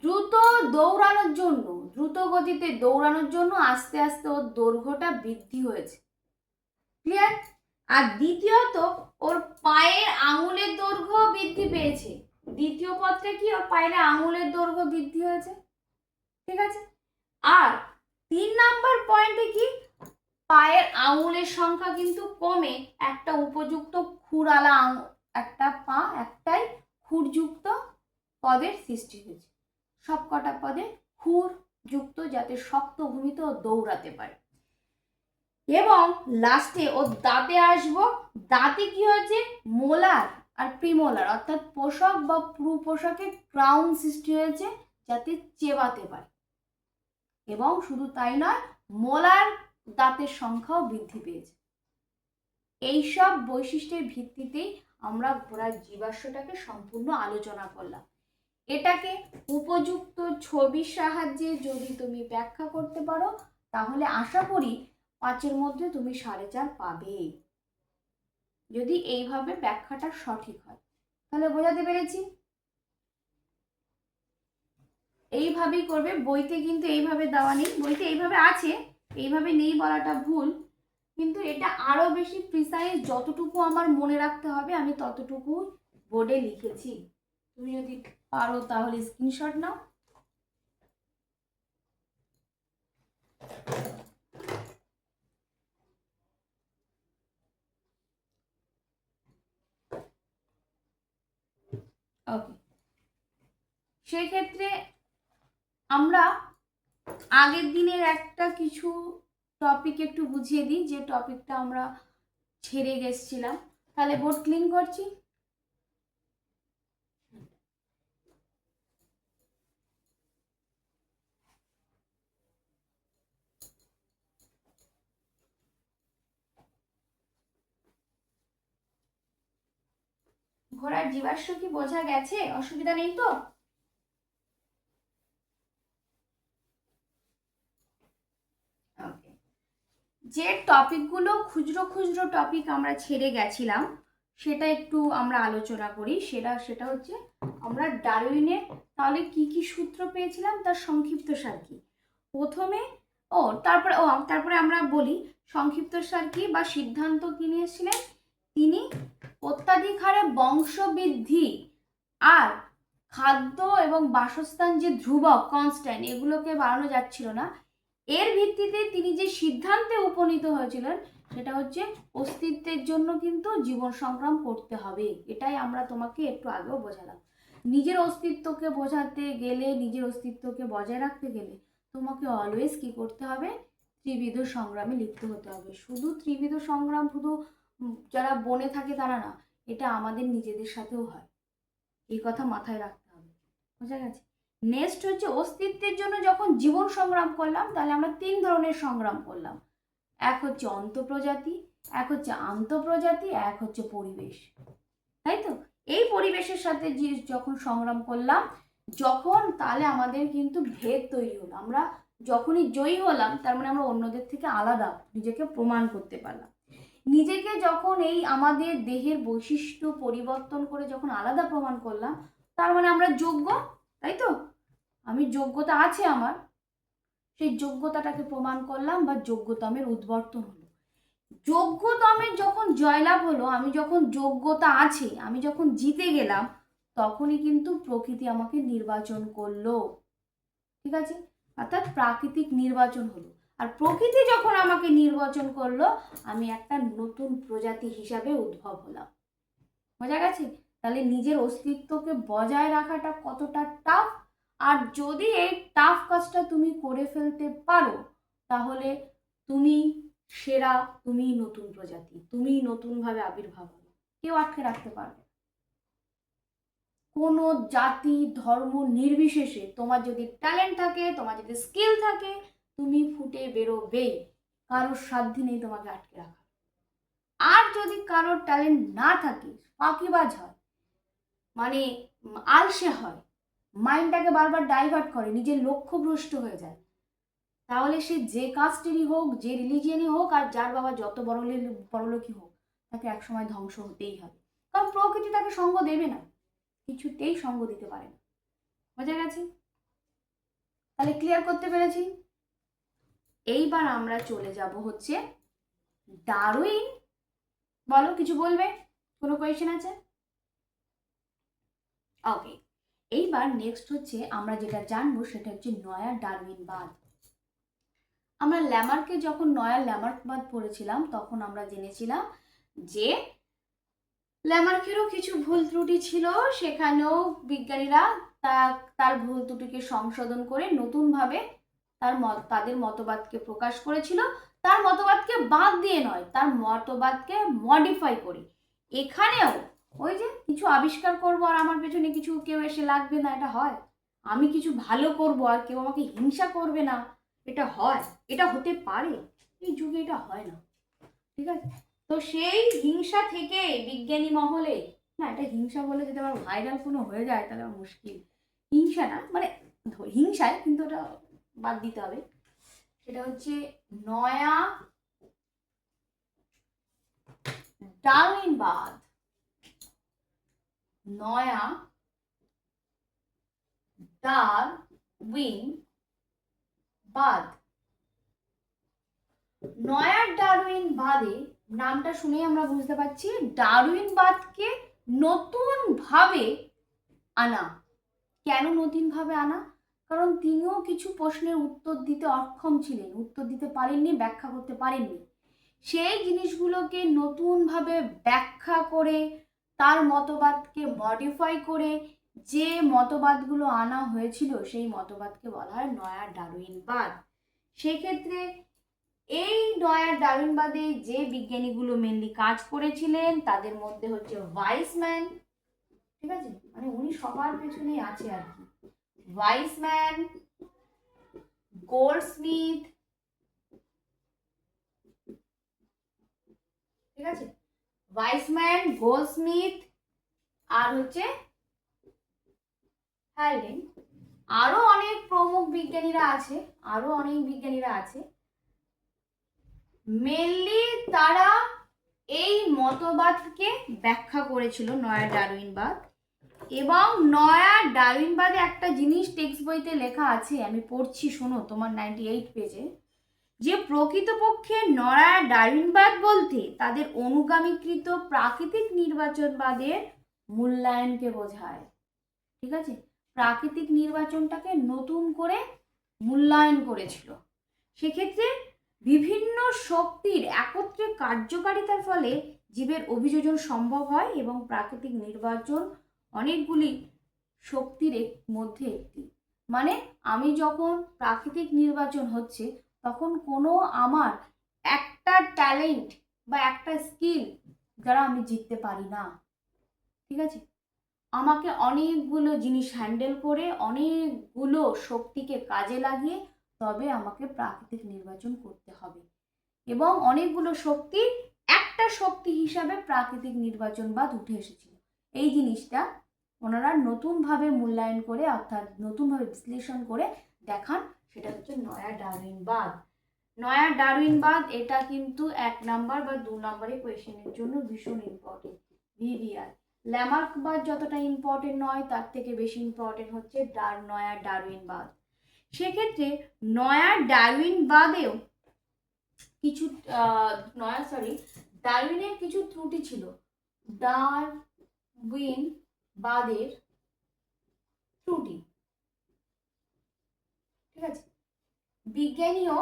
দ্রুত দৌড়ানোর জন্য, দ্রুত গতিতে দৌড়ানোর জন্য আস্তে আস্তে ওর দৈর্ঘ্যটা বৃদ্ধি হয়েছে, ক্লিয়ার। আর দ্বিতীয়ত ওর পায়ের আঙুলের দৈর্ঘ্য বৃদ্ধি পেয়েছে, দ্বিতীয় পথে কি, ওর পায়ের আঙুলের দৈর্ঘ্য বৃদ্ধি হয়েছে, ঠিক আছে। আর 3 নাম্বার পয়েন্টে কি, পায়ের আঙুলের সংখ্যা কিন্তু কমে একটা উপযুক্ত খুরালা একটা পা, একটাই খুরযুক্ত পদের সৃষ্টি হয়েছে, সবকটা পদে খুর যুক্ত, যাতে শক্ত ভূমিতে ও দৌড়াতে পারে। এবং লাস্টে ও দাঁতে আসবো, দাঁতে কি হয়েছে, মোলার আর প্রিমোলার অর্থাৎ পোষক বা পুরু পোষকে ক্রাউন সৃষ্টি হয়েছে, যাতে চেবাতে পারে। এবং শুধু তাই নয়, মোলার দাঁতের সংখ্যাও বৃদ্ধি পেয়েছে। এইসব বৈশিষ্ট্যের ভিত্তিতেই আমরা ঘোড়ার জীবাশ্মটাকে সম্পূর্ণ আলোচনা করলাম। এটাকে উপযুক্ত ছবির সাহায্যে যদি তুমি ব্যাখ্যা করতে পারো, তাহলে আশা করি 5-এর মধ্যে তুমি 4.5 পাবে। যদি এইভাবে ব্যাখ্যাটা সঠিক হয়, তাহলে বোঝাতে পেরেছি। এইভাবেই করবে, বইতে কিন্তু এইভাবে দেওয়া নেই, বইতে এইভাবে আছে, এইভাবে নেই বলাটা ভুল, কিন্তু এটা আরো বেশি প্রিসাইজ, যতটুকু আমার মনে রাখতে হবে আমি ততটুকু বোর্ডে লিখেছি। তুমি যদি পারো তাহলে স্ক্রিনশট নাও। ওকে, সেক্ষেত্রে আমরা আগের দিনের একটা কিছু টপিক একটু বুঝিয়ে দিই, যে টপিকটা আমরা ছেড়ে গেছিলাম। তাহলে বোর্ড ক্লিন করছি। ঘোড়ার জীবাশ্ম কি বোঝা গেছে? অসুবিধা নেই তো? ওকে, যে টপিকগুলো খুচরো খুচরো টপিক আমরা ছেড়ে গেছিলাম সেটা একটু আমরা আলোচনা করি। সেটা হচ্ছে আমরা ডারউইনের তাহলে কি কি সূত্র পেয়েছিলাম তার সংক্ষিপ্তসার কি। প্রথমে তারপরে আমরা বলি সংক্ষিপ্তসার কি বা সিদ্ধান্ত কি নিয়েছিলেন তিনি। অত্যাধিক হারে বংশবৃদ্ধি আর খাদ্য এবং বাসস্থান যে ধ্রুবক কনস্ট্যান্ট এগুলোকে বাড়ানো যাচ্ছিল না, এর ভিত্তিতে তিনি যে সিদ্ধান্তে উপনীত হয়েছিলেন সেটা হচ্ছে অস্তিত্বের জন্য কিন্তু জীবন সংগ্রাম করতে হবে। এটাই আমরা তোমাকে একটু আগেও বোঝালাম। নিজের অস্তিত্বকে বোঝাতে গেলে, নিজের অস্তিত্বকে বজায় রাখতে গেলে তোমাকে অলওয়েজ কি করতে হবে? ত্রিবিধ সংগ্রামে লিপ্ত হতে হবে। শুধু ত্রিবিধ সংগ্রাম শুধু যারা বনে থাকে তারা না, এটা আমাদের নিজেদের সাথেও হয়। এই কথা মাথায় রাখতে হবে। বোঝা গেছে? নেক্সট হচ্ছে অস্তিত্বের জন্য যখন জীবন সংগ্রাম করলাম তাহলে আমরা 3 ধরনের সংগ্রাম করলাম। এক হচ্ছে অন্তঃপ্রজাতি, এক হচ্ছে আন্তঃপ্রজাতি, এক হচ্ছে পরিবেশ। তাই তো? এই পরিবেশের সাথে যখন সংগ্রাম করলাম, যখন তাহলে আমাদের কিন্তু ভেদ তৈরি হলো। আমরা যখনই জয়ী হলাম তার মানে আমরা অন্যদের থেকে আলাদা নিজেকে প্রমাণ করতে পারলাম। নিজেকে যখন এই আমাদের দেহের বৈশিষ্ট্য পরিবর্তন করে যখন আলাদা প্রমাণ করলাম তার মানে আমরা যোগ্য। তাই তো? আমি যোগ্যতা আছে আমার, সেই যোগ্যতাটাকে প্রমাণ করলাম বা যোগ্যতমের উদ্বর্তন হলো। যোগ্যতমের যখন জয়লাভ হলো, আমি যখন যোগ্যতা আছে, আমি যখন জিতে গেলাম, তখনই কিন্তু প্রকৃতি আমাকে নির্বাচন করলো। ঠিক আছে? অর্থাৎ প্রাকৃতিক নির্বাচন হলো। আর প্রকৃতি যখন আমাকে নির্বাচন করলো, আমি একটা নতুন প্রজাতি হিসাবে উদ্ভব হলাম। বোঝা গেছে? তাহলে নিজের অস্তিত্বকে বজায় রাখাটা কতটা টাফ। আর যদি এই টাফ কাজটা তুমি করে ফেলতে পারো তাহলে তুমি সেরা, তুমি নতুন প্রজাতি, তুমি নতুনভাবে আবির্ভাব হবে। কেউ আটকে রাখতে পারবে। কোনো জাতি ধর্ম নির্বিশেষে তোমার যদি ট্যালেন্ট থাকে, তোমার যদি স্কিল থাকে, তুমি ফুটে বেরোবেই। কারোর সাধ্য নেই তোমাকে আটকে রাখা। আর যদি কারোর ট্যালেন্ট না থাকে, ফাঁকিবাজ হয়, মানে আলসে হয়, মাইন্ডটাকে বারবার ডাইভার্ট করে, নিজের লক্ষ্য ভ্রষ্ট হয়ে যায়, তাহলে সে যে কাস্টেরই হোক, যে রিলিজিয়ানই হোক, আর যার বাবা যত বড়লোকই হোক, তাকে একসময় ধ্বংস হতেই হবে। কারণ প্রকৃতি তাকে সঙ্গ দেবে না, কিছুতেই সঙ্গ দিতে পারে না। বোঝা গেছে? তাহলে ক্লিয়ার করতে পেরেছি? এইবার আমরা চলে যাব হচ্ছে ডারউইন। বলো, কিছু বলবে? কোনো কোয়েশ্চেন আছে? ওকে, এইবার নেক্সট হচ্ছে আমরা যেটা জানবো সেটা হচ্ছে নয়া ডারউইনবাদ। আমরা ল্যামার্কে যখন নয়া ল্যামার্কবাদ পড়েছিলাম তখন আমরা জেনেছিলাম যে ল্যামার্কেরও কিছু ভুল ত্রুটি ছিল, সেখানেও বিজ্ঞানীরা তার ভুল ত্রুটিকে সংশোধন করে নতুনভাবে তাদের মতবাদকে প্রকাশ করেছিল। তার মতবাদকে বাদ দিয়ে নয়, তার মতবাদকে মডিফাই করে। এখানেও ওই যে কিছু আবিষ্কার করব আর আমার পেছনে কিছু কেউ এসে লাগবে না, এটা হয়। আমি কিছু ভালো করব আর কেউ আমাকে হিংসা করবে না, এটা হয়, এটা হতে পারে। এই যুগে এটা হয় না। ঠিক আছে? তো সেই হিংসা থেকে বিজ্ঞানী মহলে, না এটা হিংসা বলে যদি আমার ভাইরাল কোনো হয়ে যায় তাহলে আমার মুশকিল। হিংসা না, মানে হিংসায়, কিন্তু ওটা বাদ দিতে হবে। সেটা হচ্ছে নয়া ডারউইনবাদ। নয়া ডারউইনবাদ। নয়া ডারউইনবাদে নামটা শুনেই আমরা বুঝতে পারছি ডারউইনবাদকে নতুন ভাবে আনা। কেন নতুন ভাবে আনা? কারণ তিনিও কিছু প্রশ্নের উত্তর দিতে অক্ষম ছিলেন, উত্তর দিতে পারেননি, ব্যাখ্যা করতে পারেননি। সেই জিনিসগুলোকে নতুনভাবে ব্যাখ্যা করে তার মতবাদকে মডিফাই করে যে মতবাদগুলো আনা হয়েছিল সেই মতবাদকে বলা হয় নয়া ডারউইনবাদ। সেক্ষেত্রে এই নয়া ডারউইনবাদে যে বিজ্ঞানীগুলো মেনলি কাজ করেছিলেন তাদের মধ্যে হচ্ছে ওয়াইসম্যান। ঠিক আছে? মানে উনি সবার পেছনেই আছে আর কি। ওয়াইসম্যান, গোল্ডস্মিথ, ঠিক আছে, ওয়াইসম্যান, গোল্ডস্মিথ, আর হচ্ছে হ্যালডেন। আরো অনেক প্রমুখ বিজ্ঞানীরা আছে, মেনলি তারা এই মতবাদকে ব্যাখ্যা করেছিল, নয়া ডারউইনবাদ। এবং নয়া ডারউইনবাদে একটা জিনিস টেক্সট বইতে লেখা আছে, আমি পড়ছি, শোনো, তোমার 98 পেজে, যে প্রকৃতপক্ষে নয়া ডারউইনবাদ বলতে তাদের অনুগামীকৃত প্রাকৃতিক নির্বাচনবাদের মূল্যায়নকে বোঝায়। ঠিক আছে, প্রাকৃতিক নির্বাচনটাকে নতুন করে মূল্যায়ন করেছিল। সেক্ষেত্রে বিভিন্ন শক্তির একত্রে কার্যকারিতার ফলে জীবের অভিযোজন সম্ভব হয় এবং প্রাকৃতিক নির্বাচন অনেকগুলি শক্তির মধ্যে একটি। মানে আমি যখন প্রাকৃতিক নির্বাচন হচ্ছে তখন কোনো আমার একটা ট্যালেন্ট বা একটা স্কিল দ্বারা আমি জিততে পারি না। ঠিক আছে, আমাকে অনেকগুলো জিনিস হ্যান্ডেল করে অনেকগুলো শক্তিকে কাজে লাগিয়ে তবে আমাকে প্রাকৃতিক নির্বাচন করতে হবে। এবং অনেকগুলো শক্তি একটা শক্তি হিসাবে প্রাকৃতিক নির্বাচনবাদ উঠে এসেছিল। এই জিনিসটা ওনারা নতুনভাবে মূল্যায়ন করে, অর্থাৎ নতুনভাবে বিশ্লেষণ করে দেখান, সেটা হচ্ছে নয়া ডারউইনবাদ। নয়া ডারউইনবাদ এটা কিন্তু 1 নাম্বার বা 2 নাম্বারের কোয়েশ্চেনের জন্য ভীষণ ইম্পর্টেন্ট। ভিভিআর ল্যামার্কবাদ যতটা ইম্পর্টেন্ট নয়, তার থেকে বেশি ইম্পর্টেন্ট হচ্ছে নয়া ডারউইনবাদ। সেক্ষেত্রে নয়া ডারউইনবাদেও কিছু ডারউইনের কিছু ত্রুটি ছিল। ডারউইনবাদের ত্রুটি, ঠিক আছে, বিজ্ঞানীও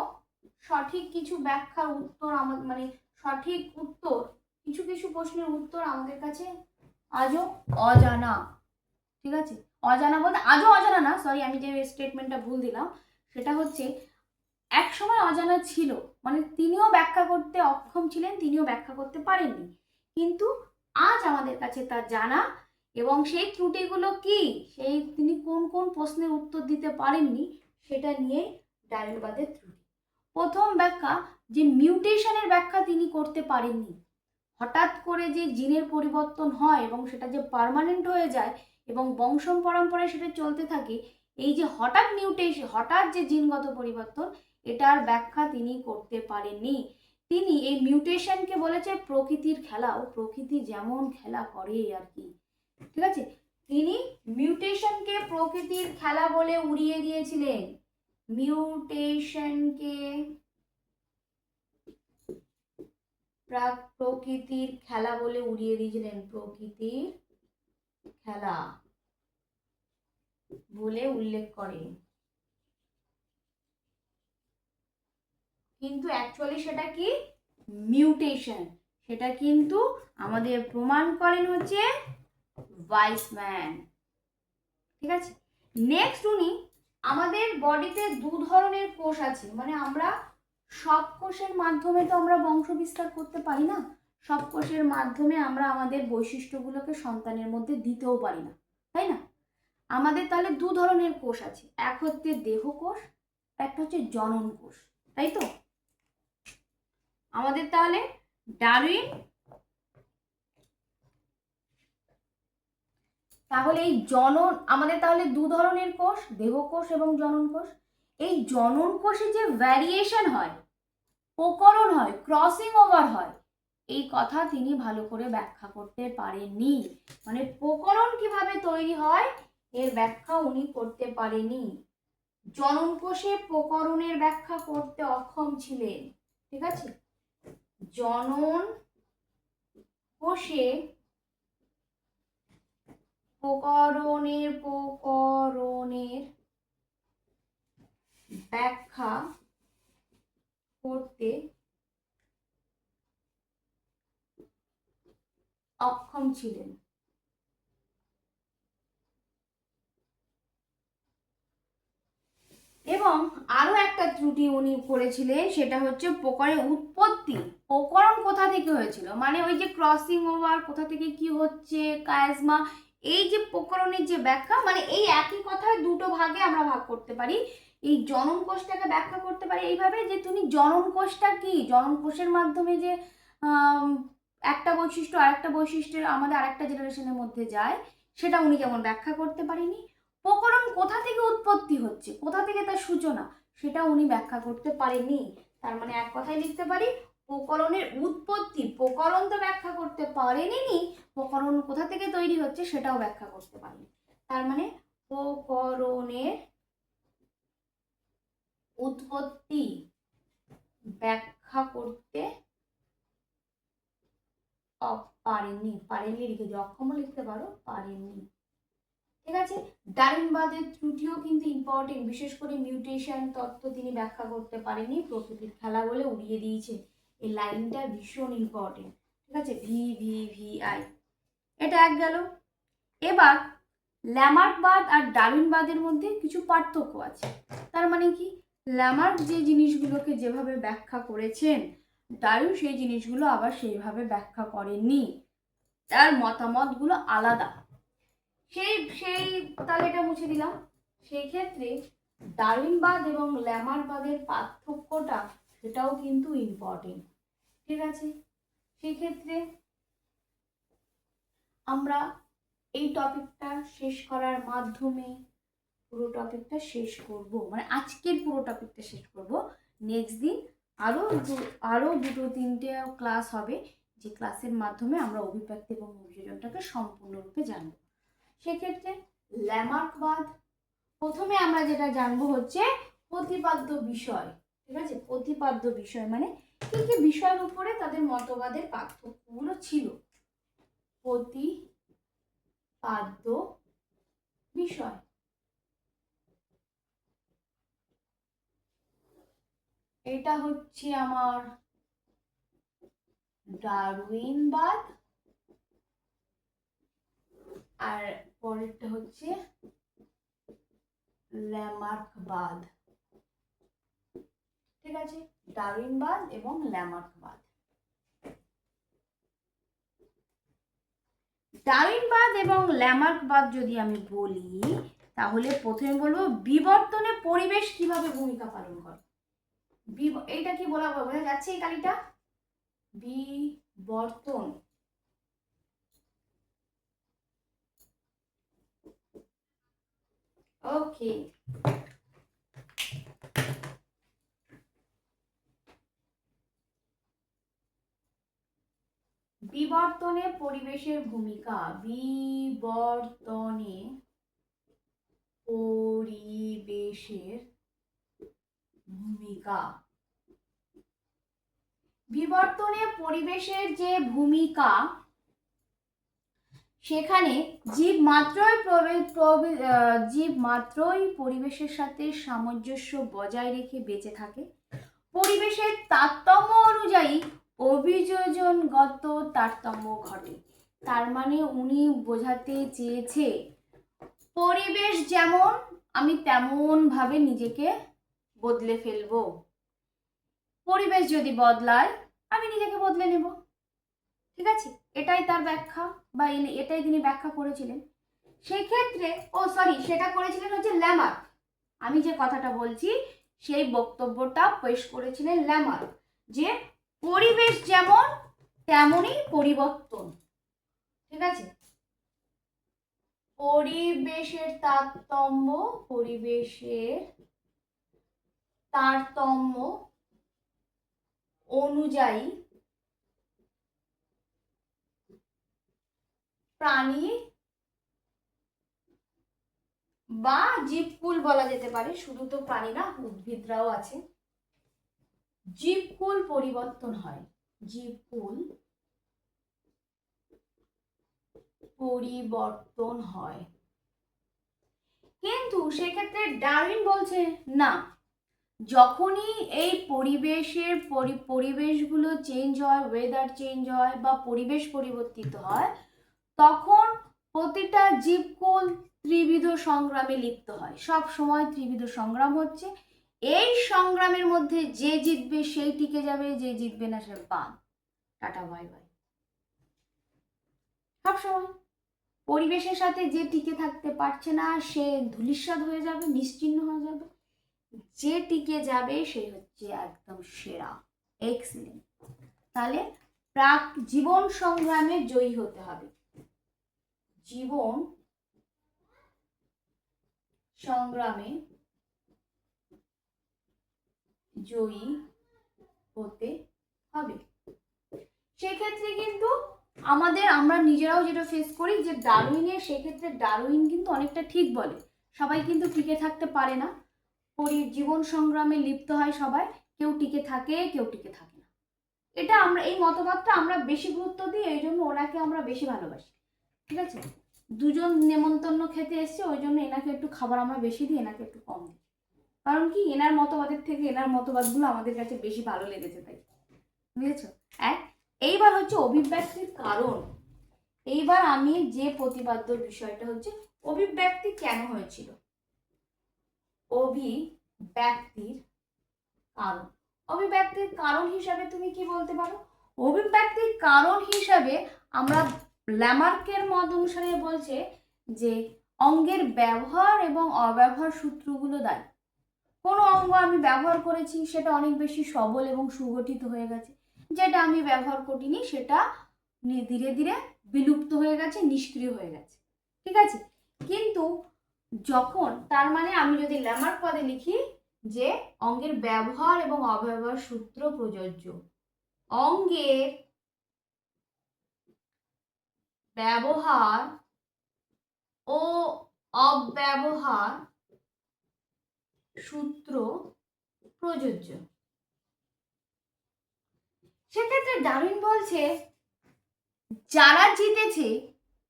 সঠিক কিছু ব্যাখ্যার উত্তর মানে সঠিক উত্তর, কিছু কিছু প্রশ্নের উত্তর আমাদের কাছে আজও অজানা। ঠিক আছে, অজানা বলতে আজও অজানা না, সরি, আমি যে স্টেটমেন্টটা ভুল দিলাম, সেটা হচ্ছে এক সময় অজানা ছিল, মানে তিনিও ব্যাখ্যা করতে অক্ষম ছিলেন, তিনিও ব্যাখ্যা করতে পারেননি, কিন্তু আজ আমাদের কাছে তা জানা। এবং সেই ত্রুটিগুলো কি, সেই তিনি কোন কোন প্রশ্নের উত্তর দিতে পারেননি, সেটা নিয়ে ডারউইনবাদের ত্রুটি। প্রথম ব্যাখ্যা, যে মিউটেশনের ব্যাখ্যা তিনি করতে পারেননি। হঠাৎ করে যে জিনের পরিবর্তন হয় এবং সেটা যে পার্মানেন্ট হয়ে যায় এবং বংশ পরম্পরায় সেটা চলতে থাকে, এই যে হঠাৎ মিউটেশন, হঠাৎ যে জিনগত পরিবর্তন, এটার ব্যাখ্যা তিনি করতে পারেননি। তিনি এই মিউটেশনকে বলেছে প্রকৃতির খেলা, ও প্রকৃতি যেমন খেলা করে আর কি। ঠিক আছে, তিনি মিউটেশনকে প্রকৃতির খেলা বলে উড়িয়ে দিয়েছিলেন। মিউটেশনকে প্রকৃতির খেলা বলে উড়িয়ে দিয়েছিলেন, প্রকৃতির খেলা বলে উল্লেখ করে, কিন্তু অ্যাকচুয়ালি সেটা কি, মিউটেশন। সেটা কিন্তু আমাদের প্রমাণ করেন হচ্ছে ওয়াইসম্যান। ঠিক আছে, নেক্সট উনি, আমাদের বডিতে 2 ধরনের কোষ আছে, মানে আমরা সব কোষের মাধ্যমে তো আমরা বংশ বিস্তার করতে পারি না, সব কোষের মাধ্যমে আমরা আমাদের বৈশিষ্ট্যগুলোকে সন্তানের মধ্যে দিতেও পারি না, তাই না? আমাদের তাহলে 2 ধরনের কোষ আছে, এক হচ্ছে দেহ কোষ, একটা হচ্ছে জনন কোষ, তাই তো? আমাদের তাহলে ডারউইন, তাহলে এই আমাদের তাহলে 2 ধরনের কোষ, দেহ কোষ এবং জনন কোষ। এই জনন কোষে যে ভ্যারিয়েশন হয়, প্রকরণ হয়, ক্রসিং ওভার হয়, এই কথা তিনি ভালো করে ব্যাখ্যা করতে পারেননি। মানে প্রকরণ কিভাবে তৈরি হয় এর ব্যাখ্যা উনি করতে পারেনি। জনন কোষে প্রকরণের ব্যাখ্যা করতে অক্ষম ছিলেন। ঠিক আছে, জনন কোষে প্রকরণের ব্যাখ্যা করতে অক্ষম ছিলেন। এবং আরো একটা ত্রুটি উনি করেছিলেন, সেটা হচ্ছে প্রকরণের উৎপত্তি, প্রকরণ কোথা থেকে হয়েছিল, মানে ওই যে ক্রসিং ওভার কোথা থেকে কি হচ্ছে, কায়াজমা, এই যে প্রকরণের যে ব্যাখ্যা, মানে এই একই কথায় 2টো ভাগে আমরা ভাগ করতে পারি। এই জনন কোষটাকে ব্যাখ্যা করতে পারি এইভাবে, যে তুমি জনন কোষটা কি, জনন কোষের মাধ্যমে যে একটা বৈশিষ্ট্য আরেকটা বৈশিষ্ট্যের আমাদের আরেকটা জেনারেশনের মধ্যে যায়, সেটা উনি যেমন ব্যাখ্যা করতে পারেনি। প্রকরণ কোথা থেকে উৎপত্তি হচ্ছে, কোথা থেকে তার সূচনা, সেটা উনি ব্যাখ্যা করতে পারেনি। তার মানে এক কথায় লিখতে পারি, প্রকরণের উৎপত্তি, প্রকরণ তো ব্যাখ্যা করতে পারেনি, প্রকরণ কোথা থেকে তৈরি হচ্ছে সেটাও ব্যাখ্যা করতে পারেনি। তার মানে প্রকরণের উৎপত্তি ব্যাখ্যা করতে পারেননি, পারেননি লিখে অক্ষম লিখতে পারো, পারেননি। ঠিক আছে। ডারউইনবাদের ত্রুটিও কিন্তু ইম্পর্টেন্ট, বিশেষ করে মিউটেশন তত্ত্ব তিনি ব্যাখ্যা করতে পারেনি, প্রকৃতির খেলা বলে উড়িয়ে দিয়েছে। এই লাইনটা ভীষণ ইম্পর্টেন্ট। ঠিক আছে, VVVI, এটা এক গেল। এবার ল্যামার্কবাদ আর ডারউইনবাদের মধ্যে কিছু পার্থক্য আছে। তার মানে কি, ল্যামার্ক যে জিনিসগুলোকে যেভাবে ব্যাখ্যা করেছেন, ডারউইন সেই জিনিসগুলো আবার সেইভাবে ব্যাখ্যা করেননি, তার মতামতগুলো আলাদা। সেই তাহলে এটা মুছে দিলাম। সেই ক্ষেত্রে ডারউইনবাদ এবং ল্যামার্কবাদের পার্থক্যটা, সেটাও কিন্তু ইম্পর্টেন্ট। ঠিক আছে, সেই ক্ষেত্রে আমরা এই টপিকটা শেষ করার মাধ্যমে পুরো টপিকটা শেষ করব, মানে আজকের পুরো টপিকটা শেষ করব। নেক্সট দিন আরো দুটো তিনটে ক্লাস হবে, যে ক্লাসের মাধ্যমে আমরা অভিব্যক্তি এবং অভিযোজনটাকে সম্পূর্ণরূপে জানব। সেক্ষেত্রে ল্যামার্কবাদ, প্রথমে আমরা যেটা জানবো হচ্ছে প্রতিপাদ্য বিষয়। ঠিক আছে, প্রতিপাদ্য বিষয় মানে কি কি বিষয়ের উপরে তাদের মতবাদের পার্থক্যগুলো ছিল। প্রতিপাদ্য বিষয়, এটা হচ্ছে আমার ডারউইনবাদ, আর পরেরটা হচ্ছে ল্যামার্কবাদ। ঠিক আছে, ডারউইনবাদ এবং ল্যামার্কবাদ। ডারউইনবাদ এবং ল্যামার্কবাদ যদি আমি বলি, তাহলে প্রথমে বলবো বিবর্তনে পরিবেশ কিভাবে ভূমিকা পালন করে। এইটা কি বোঝা যাচ্ছে, এই কালিটা, বিবর্তন। ওকে, বিবর্তনে পরিবেশের ভূমিকা, বিবর্তনে পরিবেশের ভূমিকা। বিবর্তনে পরিবেশের যে ভূমিকা, সেখানে জীব মাত্রই পরিবেশের সাথে সামঞ্জস্য বজায় রেখে বেঁচে থাকে। পরিবেশের তারতম্য অনুযায়ী অভিযোজনগত তারতম্য ঘটে। তার মানে উনি বোঝাতে চেয়েছে, পরিবেশ যেমন আমি তেমন ভাবে নিজেকে বদলে ফেলবো, পরিবেশ যদি বদলায় আমি নিজেকে বদলে নেব। ঠিক আছে, এটাই তার ব্যাখ্যা, বা এটাই তিনি ব্যাখ্যা করেছিলেন। সেই ক্ষেত্রে সেটা করেছিলেন হচ্ছে ল্যামার্ক। আমি যে কথাটা বলছি সেই বক্তব্যটা পেশ করেছিলেন ল্যামার্ক, যে পরিবেশ যেমন তেমনই পরিবর্তন। ঠিক আছে, পরিবেশের তারতম্য অনুযায়ী প্রাণী বা জীবকুল বলা যেতে পারে, শুধু তো প্রাণী না, উদ্ভিদরাও আছে, জীবকুল পরিবর্তন হয়, জীবকুল পরিবর্তন হয়। কিন্তু সেক্ষেত্রে ডারউইন বলছে না, যখনই এই পরিবেশগুলো চেঞ্জ হয়, ওয়েদার চেঞ্জ হয় বা পরিবেশ পরিবর্তিত হয়, তখন প্রতিটা জীবকুল ত্রিবিধ সংগ্রামে লিপ্ত হয়। সব সময় ত্রিবিধ সংগ্রাম হচ্ছে, এই সংগ্রামের মধ্যে যে জিতবে সেই টিকে যাবে, যে জিতবে না সে বাদ, টাটা বাই বাই। সব সময় পরিবেশের সাথে যে টিকে থাকতে পারছে না সে ধূলিসাৎ হয়ে যাবে, নিশ্চিহ্ন হয়ে যাবে, যে টিকে যাবে সে হচ্ছে একদম সেরা, এক্সিলেন্ট। তাহলে জীবন সংগ্রামে জয়ী হতে হবে, জীবন সংগ্রামে জয়ী হতে হবে। সেক্ষেত্রে কিন্তু আমরা নিজেরাও যেটা ফেস করি যে ডারউইনের, সেক্ষেত্রে ডারউইন কিন্তু অনেকটা ঠিক বলে, সবাই কিন্তু টিকে থাকতে পারে না, জীবন সংগ্রামে লিপ্ত হয় সবাই, কেউ টিকে থাকে কেউ টিকে থাকে না। এটা আমরা এই মতবাদটা আমরা বেশি গুরুত্ব দিই, এই জন্য ওনাকে আমরা বেশি ভালোবাসি। ঠিক আছে, দুজন নেমন্তন্ন খেতে এসছে, ওই জন্য এনাকে একটু খাবার আমরা বেশি দিই, এনাকে একটু কম দিই। কারণ কি, এনার মতবাদের থেকে এনার মতবাদগুলো আমাদের কাছে বেশি ভালো লেগেছে, তাই। বুঝেছো? এইবার হচ্ছে অভিব্যক্তির কারণ। এইবার আমি যে প্রতিপাদ্য বিষয়টা হচ্ছে অভিব্যক্তি কেন হয়েছিল, অভিব্যক্তির কারণ। অভিব্যক্তির কারণ হিসাবে তুমি কি বলতে পারো? অভিব্যক্তির কারণ হিসাবে আমরা ল্যামার্কের মত অনুসারে বলছে যে অঙ্গের ব্যবহার এবং অব্যবহার সূত্রগুলো দায়ী। কোনো অঙ্গ আমি ব্যবহার করেছি, সেটা অনেক বেশি সবল এবং সুগঠিত হয়ে গেছে, যেটা আমি ব্যবহার করিনি সেটা ধীরে ধীরে বিলুপ্ত হয়ে গেছে, নিষ্ক্রিয় হয়ে গেছে। ঠিক আছে, কিন্তু যখন, তার মানে আমি যদি ল্যামার্ক পদে লিখি যে অঙ্গের ব্যবহার এবং অব্যবহার সূত্র প্রযোজ্য, অঙ্গের ব্যবহার ও অব্যবহার সূত্র প্রযোজ্য। সেক্ষেত্রে ডারউইন বলছে যারা জিতেছে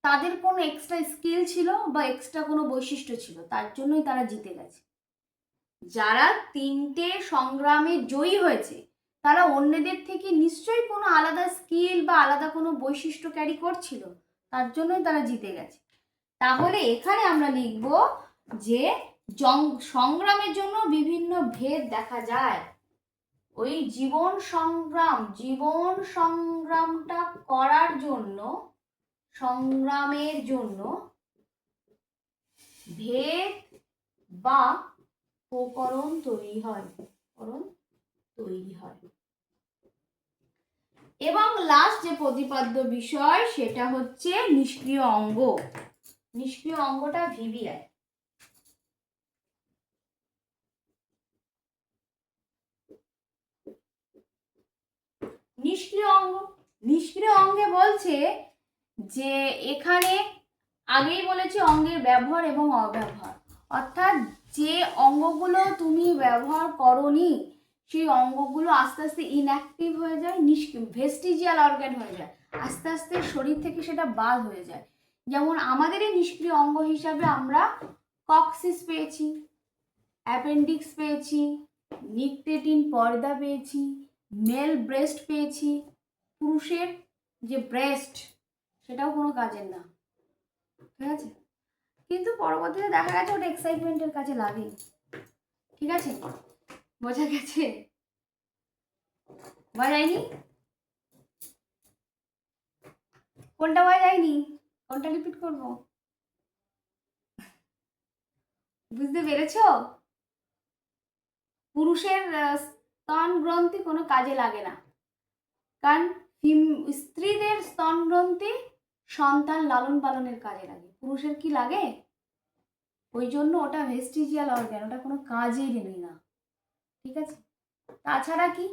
তাদের কোনো এক্সট্রা স্কিল ছিল বা এক্সট্রা কোনো বৈশিষ্ট্য ছিল, তার জন্যই তারা জিতে গেছে। যারা 3টে সংগ্রামে জয়ী হয়েছে তারা অন্যদের থেকে নিশ্চয়ই কোনো আলাদা স্কিল বা আলাদা কোনো বৈশিষ্ট্য ক্যারি করছিল, তার জন্যই তারা জিতে গেছে। তাহলে এখানে আমরা লিখব যে সংগ্রামের জন্য বিভিন্ন ভেদ দেখা যায়। ওই জীবন সংগ্রামটা করার জন্য, সংগ্রামের জন্য ভেদ বা প্রকরণ তৈরি হয়, এবং লাস্ট যে প্রতিপাদ্য বিষয় সেটা হচ্ছে নিষ্ক্রিয় অঙ্গ। নিষ্ক্রিয় অঙ্গটা ভিভিআই। নিষ্ক্রিয় অঙ্গে বলছে যে এখানে আগেই বলেছি অঙ্গের ব্যবহার এবং অব্যবহার, অর্থাৎ যে অঙ্গগুলো তুমি ব্যবহার করনি সেই অঙ্গগুলো আস্তে আস্তে ইনঅ্যাক্টিভ হয়ে যায়, ভেস্টিজিয়াল অর্গান হয়ে যায়, আস্তে আস্তে শরীর থেকে সেটা বাদ হয়ে যায়। যেমন আমাদেরই নিষ্ক্রিয় অঙ্গ হিসাবে আমরা কক্সিস পেয়েছি, অ্যাপেন্ডিক্স পেয়েছি, নিকটেটিন পর্দা পেয়েছি, মেল ব্রেস্ট পেয়েছি। পুরুষের যে ব্রেস্ট সেটাও কোনো কাজের না, ঠিক আছে, কিন্তু পরবর্তীতে দেখা গেছে ওটা এক্সাইটমেন্টের কাজে লাগে। ঠিক আছে, বোঝা গেছে? বোঝা যায়নি? কোনটা বোঝা যায়নি? কোনটা রিপিট করব? বুঝতে পেরেছো? পুরুষের স্তন গ্রন্থি কোনো কাজে লাগে না, কারণ স্ত্রীদের স্তন গ্রন্থি সন্তান লালন পালনের কাজে লাগে। পুরুষের কি লাগে? ওই জন্য ওটা ভেস্টিজিয়াল অর্গান, ওটা কোনো কাজেই নেই না। ঠিক আছে, তাছাড়া কি,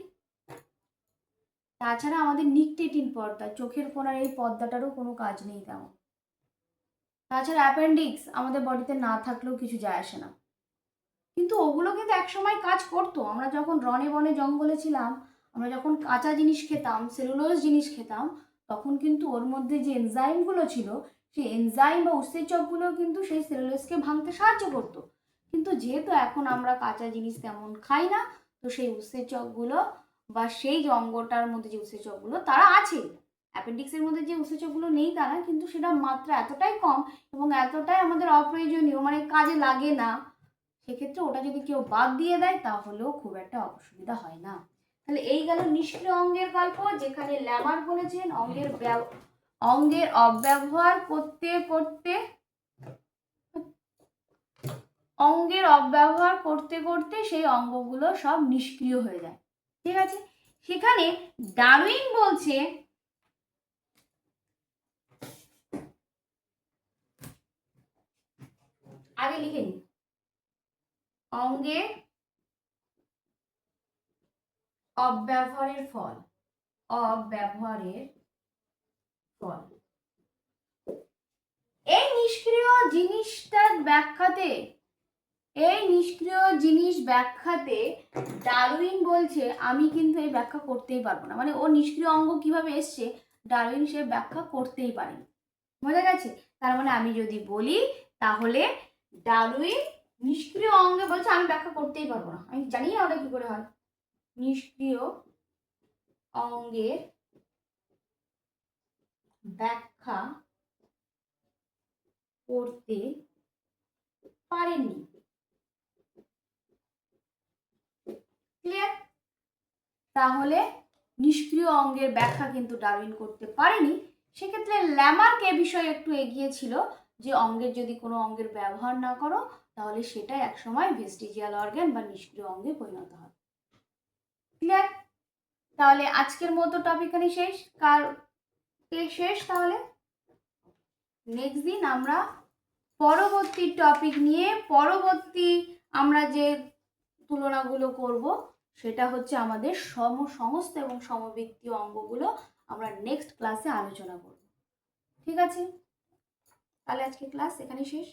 তাছাড়া আমাদের নিকটেটিন পর্দা, চোখের কোণার এই পর্দাটারও কোনো কাজ নেই তেমন। তাছাড়া অ্যাপেন্ডিক্স আমাদের বডিতে না থাকলেও কিছু যায় আসে না, কিন্তু ওগুলো কিন্তু একসময় কাজ করতো। আমরা যখন রনে বনে জঙ্গলে ছিলাম, আমরা যখন কাঁচা জিনিস খেতাম, সেলুলোজ জিনিস খেতাম, তখন কিন্তু ওর মধ্যে যে এনজাইমগুলো ছিল, সেই এনজাইম বা উৎসেচকগুলো কিন্তু সেই সেলুলোজকে ভাঙতে সাহায্য করতো। কিন্তু যেহেতু এখন আমরা কাঁচা জিনিস তেমন খাই না, তো সেই উৎসেচকগুলো বা সেই যে অঙ্গটার মধ্যে যে উৎসেচকগুলো তারা আছে, অ্যাপেন্ডিক্সের মধ্যে যে উৎসেচকগুলো নেই তারা, কিন্তু সেটা মাত্রা এতটাই কম এবং এতটাই আমাদের অপ্রয়োজনীয়, মানে কাজে লাগে না, সেক্ষেত্রে ওটা যদি কেউ বাদ দিয়ে দেয় তাহলেও খুব একটা অসুবিধা হয় না। তাহলে এই গেল নিষ্ক্রিয় অঙ্গের গল্প, যেখানে ল্যামার বলেছেন অঙ্গের অব্যবহার করতে করতে সেই অঙ্গগুলো সব নিষ্ক্রিয় হয়ে যায়। ঠিক আছে, সেখানে ডারউইন বলছে আগে লিখে নিন, অঙ্গের অব্যবহারের ফল, অব্যবহারের ফল। এই নিষ্ক্রিয় জিনিসটার ব্যাখ্যাতে, এই নিষ্ক্রিয় জিনিস ব্যাখ্যাতে ডারউইন বলছে আমি কিন্তু এই ব্যাখ্যা করতেই পারবো না, মানে ও নিষ্ক্রিয় অঙ্গ কিভাবে এসছে ডারউইন সে ব্যাখ্যা করতেই পারেনি। বোঝা গেছে? তার মানে আমি যদি বলি তাহলে ডারউইন নিষ্ক্রিয় অঙ্গে বলছে আমি ব্যাখ্যা করতেই পারবো না, আমি জানি না ওটা কি করে হয়। নিষ্ক্রিয় অঙ্গের ব্যাখ্যা করতে পারেননি। ক্লিয়ার? তাহলে নিষ্ক্রিয় অঙ্গের ব্যাখ্যা কিন্তু ডারউইন করতে পারেনি। সেক্ষেত্রে ল্যামার্ক এ বিষয়ে একটু এগিয়ে ছিল যে অঙ্গের যদি কোনো অঙ্গের ব্যবহার না করো তাহলে সেটা একসময় ভেস্টিজিয়াল অর্গান বা নিষ্ক্রিয় অঙ্গে পরিণত হয়। ক্লিয়ার? তাহলে আজকের মতো টপিক এখানে শেষ। শেষ। তাহলে নেক্সট দিন আমরা পরবর্তী টপিক নিয়ে পরবর্তী আমরা যে তুলনাগুলো করব সেটা হচ্ছে আমাদের সমস্ত এবং সমবৃত্তীয় অঙ্গগুলো আমরা নেক্সট ক্লাসে আলোচনা করব। ঠিক আছে? তাহলে আজকে ক্লাস এখানে শেষ।